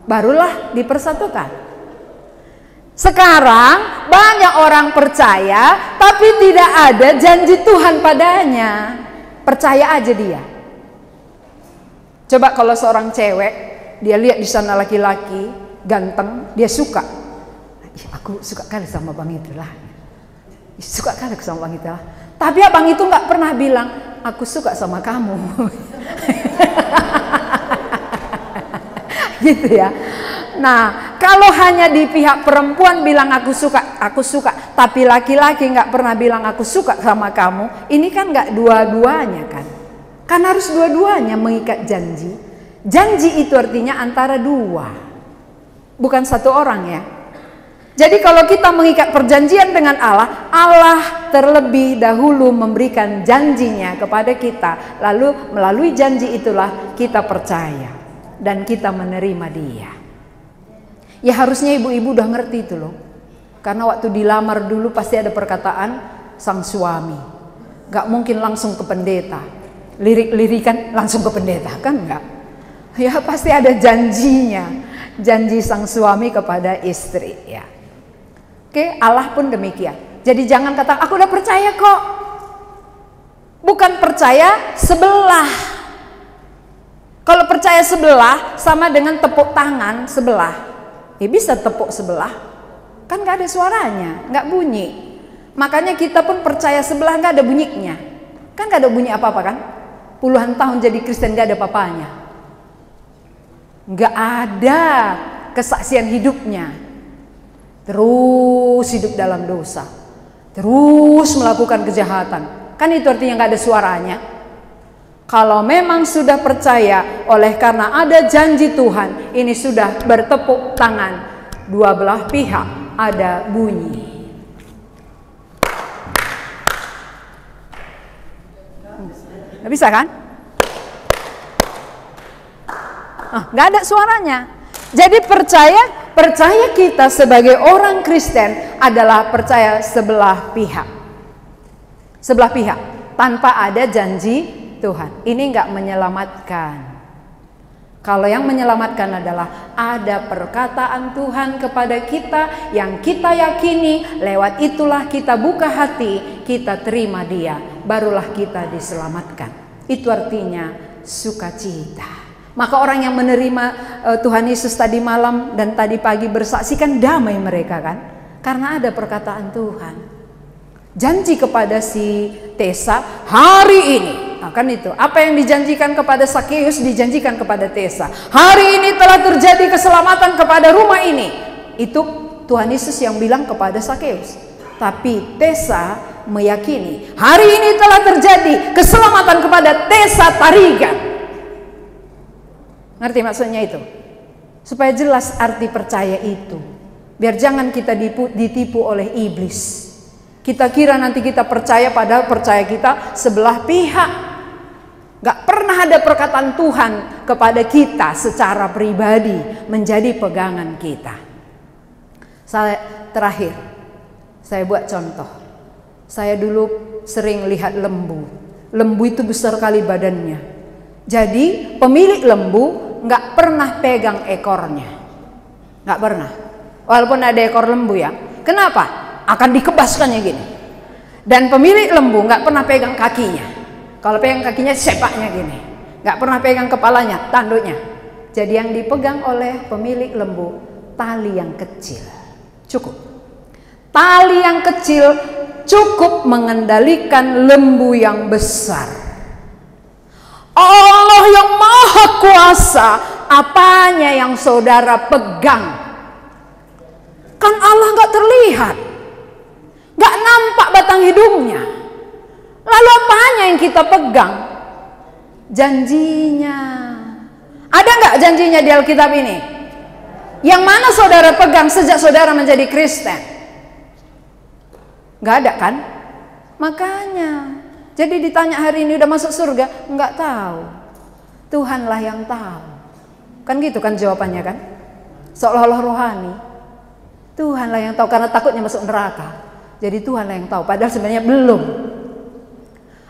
Barulah dipersatukan. Sekarang banyak orang percaya tapi tidak ada janji Tuhan padanya. Percaya aja dia. Coba kalau seorang cewek, dia lihat di sana laki-laki ganteng, dia suka. Aku suka kali sama bang itulah. Suka kali sama bang itulah. Tapi abang itu nggak pernah bilang, aku suka sama kamu. Gitu ya. Nah, kalau hanya di pihak perempuan bilang aku suka, tapi laki-laki nggak pernah bilang aku suka sama kamu, ini kan nggak dua-duanya kan? Kan harus dua-duanya mengikat janji. Janji itu artinya antara dua, bukan satu orang ya. Jadi kalau kita mengikat perjanjian dengan Allah, Allah terlebih dahulu memberikan janjinya kepada kita. Lalu melalui janji itulah kita percaya dan kita menerima dia. Ya harusnya ibu-ibu udah ngerti itu loh. Karena waktu dilamar dulu pasti ada perkataan sang suami. Gak mungkin langsung ke pendeta. Lirik-lirikan langsung ke pendeta, kan enggak? Ya pasti ada janjinya. Janji sang suami kepada istri ya. Oke, Allah pun demikian. Jadi jangan kata aku udah percaya kok. Bukan percaya sebelah. Kalau percaya sebelah sama dengan tepuk tangan sebelah. Ya bisa tepuk sebelah. Kan gak ada suaranya, gak bunyi. Makanya kita pun percaya sebelah gak ada bunyinya. Kan gak ada bunyi apa-apa kan? Puluhan tahun jadi Kristen gak ada apa-apanya. Gak ada kesaksian hidupnya. Terus hidup dalam dosa, terus melakukan kejahatan. Kan itu artinya nggak ada suaranya. Kalau memang sudah percaya oleh karena ada janji Tuhan, ini sudah bertepuk tangan, dua belah pihak ada bunyi. Nggak bisa kan? Nggak ada suaranya. Jadi percaya kita sebagai orang Kristen adalah percaya sebelah pihak. Sebelah pihak. tanpa ada janji Tuhan. Ini enggak menyelamatkan. Kalau yang menyelamatkan adalah ada perkataan Tuhan kepada kita yang kita yakini, lewat itulah kita buka hati, kita terima Dia, barulah kita diselamatkan. Itu artinya sukacita. Maka orang yang menerima Tuhan Yesus tadi malam dan tadi pagi bersaksikan damai mereka kan, karena ada perkataan Tuhan. Janji kepada si Tesa hari ini. Nah, kan itu apa yang dijanjikan kepada Sakeus dijanjikan kepada Tesa. Hari ini telah terjadi keselamatan kepada rumah ini. Itu Tuhan Yesus yang bilang kepada Sakeus. Tapi Tesa meyakini hari ini telah terjadi keselamatan kepada Tesa Tarigan. Ngerti maksudnya itu? Supaya jelas arti percaya itu. Biar jangan kita ditipu oleh iblis. Kita kira nanti kita percaya, padahal percaya kita sebelah pihak. Gak pernah ada perkataan Tuhan kepada kita secara pribadi menjadi pegangan kita. Terakhir, saya buat contoh. Saya dulu sering lihat lembu. Lembu itu besar kali badannya. Jadi pemilik lembu gak pernah pegang ekornya. Gak pernah. Walaupun ada ekor lembu ya. Kenapa? Akan dikebaskannya gini. Dan pemilik lembu nggak pernah pegang kakinya. Kalau pegang kakinya sepaknya gini. Nggak pernah pegang kepalanya, tanduknya. Jadi yang dipegang oleh pemilik lembu tali yang kecil. Cukup. Tali yang kecil cukup mengendalikan lembu yang besar. Allah yang maha kuasa, apanya yang saudara pegang? Kan Allah nggak terlihat. Gak nampak batang hidungnya. Lalu apanya yang kita pegang? Janjinya. Ada gak janjinya di Alkitab ini? Yang mana saudara pegang sejak saudara menjadi Kristen? Gak ada kan? Makanya. Jadi ditanya hari ini udah masuk surga? Enggak tahu. Tuhanlah yang tahu. Kan gitu kan jawabannya kan? Seolah-olah rohani. Tuhanlah yang tahu karena takutnya masuk neraka. Jadi Tuhanlah yang tahu, padahal sebenarnya belum.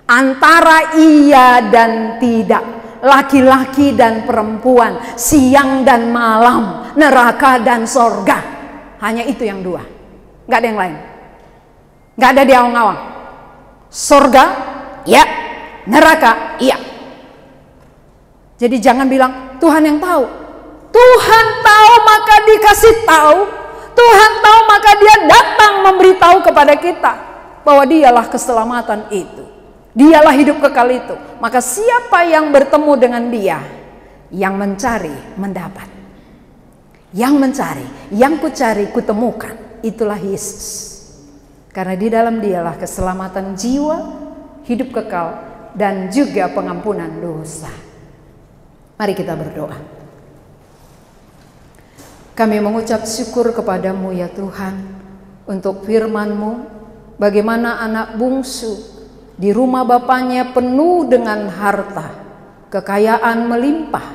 Antara iya dan tidak, laki-laki dan perempuan, siang dan malam, neraka dan sorga. Hanya itu yang dua, gak ada yang lain. Gak ada di awang-awang. Sorga, iya. Neraka, iya. Jadi jangan bilang Tuhan yang tahu. Tuhan tahu maka dikasih tahu. Tuhan tahu maka Dia datang memberitahu kepada kita bahwa Dialah keselamatan itu. Dialah hidup kekal itu. Maka siapa yang bertemu dengan Dia, yang mencari mendapat. Yang mencari, yang kucari kutemukan, itulah Yesus. Karena di dalam Dialah keselamatan jiwa, hidup kekal, dan juga pengampunan dosa. Mari kita berdoa. Kami mengucap syukur kepadamu ya Tuhan untuk firman-Mu, bagaimana anak bungsu di rumah bapaknya penuh dengan harta, kekayaan melimpah,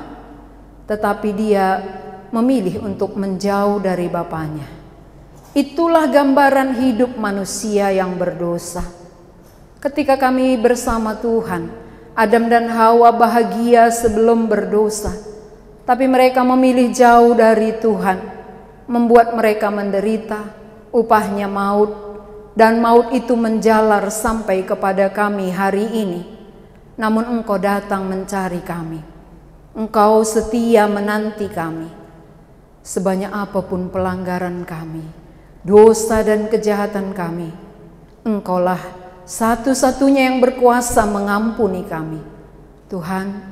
tetapi dia memilih untuk menjauh dari bapaknya. Itulah gambaran hidup manusia yang berdosa. Ketika kami bersama Tuhan, Adam dan Hawa bahagia sebelum berdosa. Tapi mereka memilih jauh dari Tuhan, membuat mereka menderita, upahnya maut, dan maut itu menjalar sampai kepada kami hari ini. Namun Engkau datang mencari kami. Engkau setia menanti kami. Sebanyak apapun pelanggaran kami, dosa dan kejahatan kami, Engkaulah satu-satunya yang berkuasa mengampuni kami. Tuhan,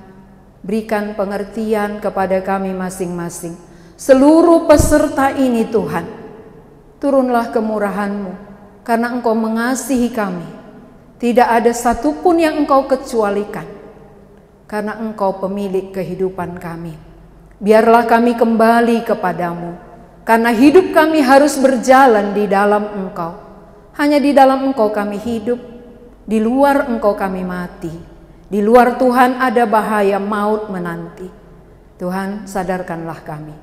berikan pengertian kepada kami masing-masing. Seluruh peserta ini Tuhan, turunlah kemurahan-Mu, karena Engkau mengasihi kami. Tidak ada satupun yang Engkau kecualikan, karena Engkau pemilik kehidupan kami. Biarlah kami kembali kepadamu, karena hidup kami harus berjalan di dalam Engkau. Hanya di dalam Engkau kami hidup, di luar Engkau kami mati. Di luar Tuhan ada bahaya maut menanti. Tuhan, sadarkanlah kami,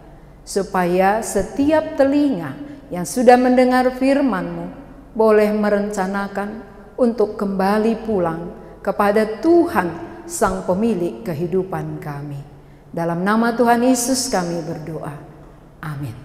supaya setiap telinga yang sudah mendengar firman-Mu boleh merencanakan untuk kembali pulang kepada Tuhan Sang Pemilik kehidupan kami. Dalam nama Tuhan Yesus kami berdoa. Amin.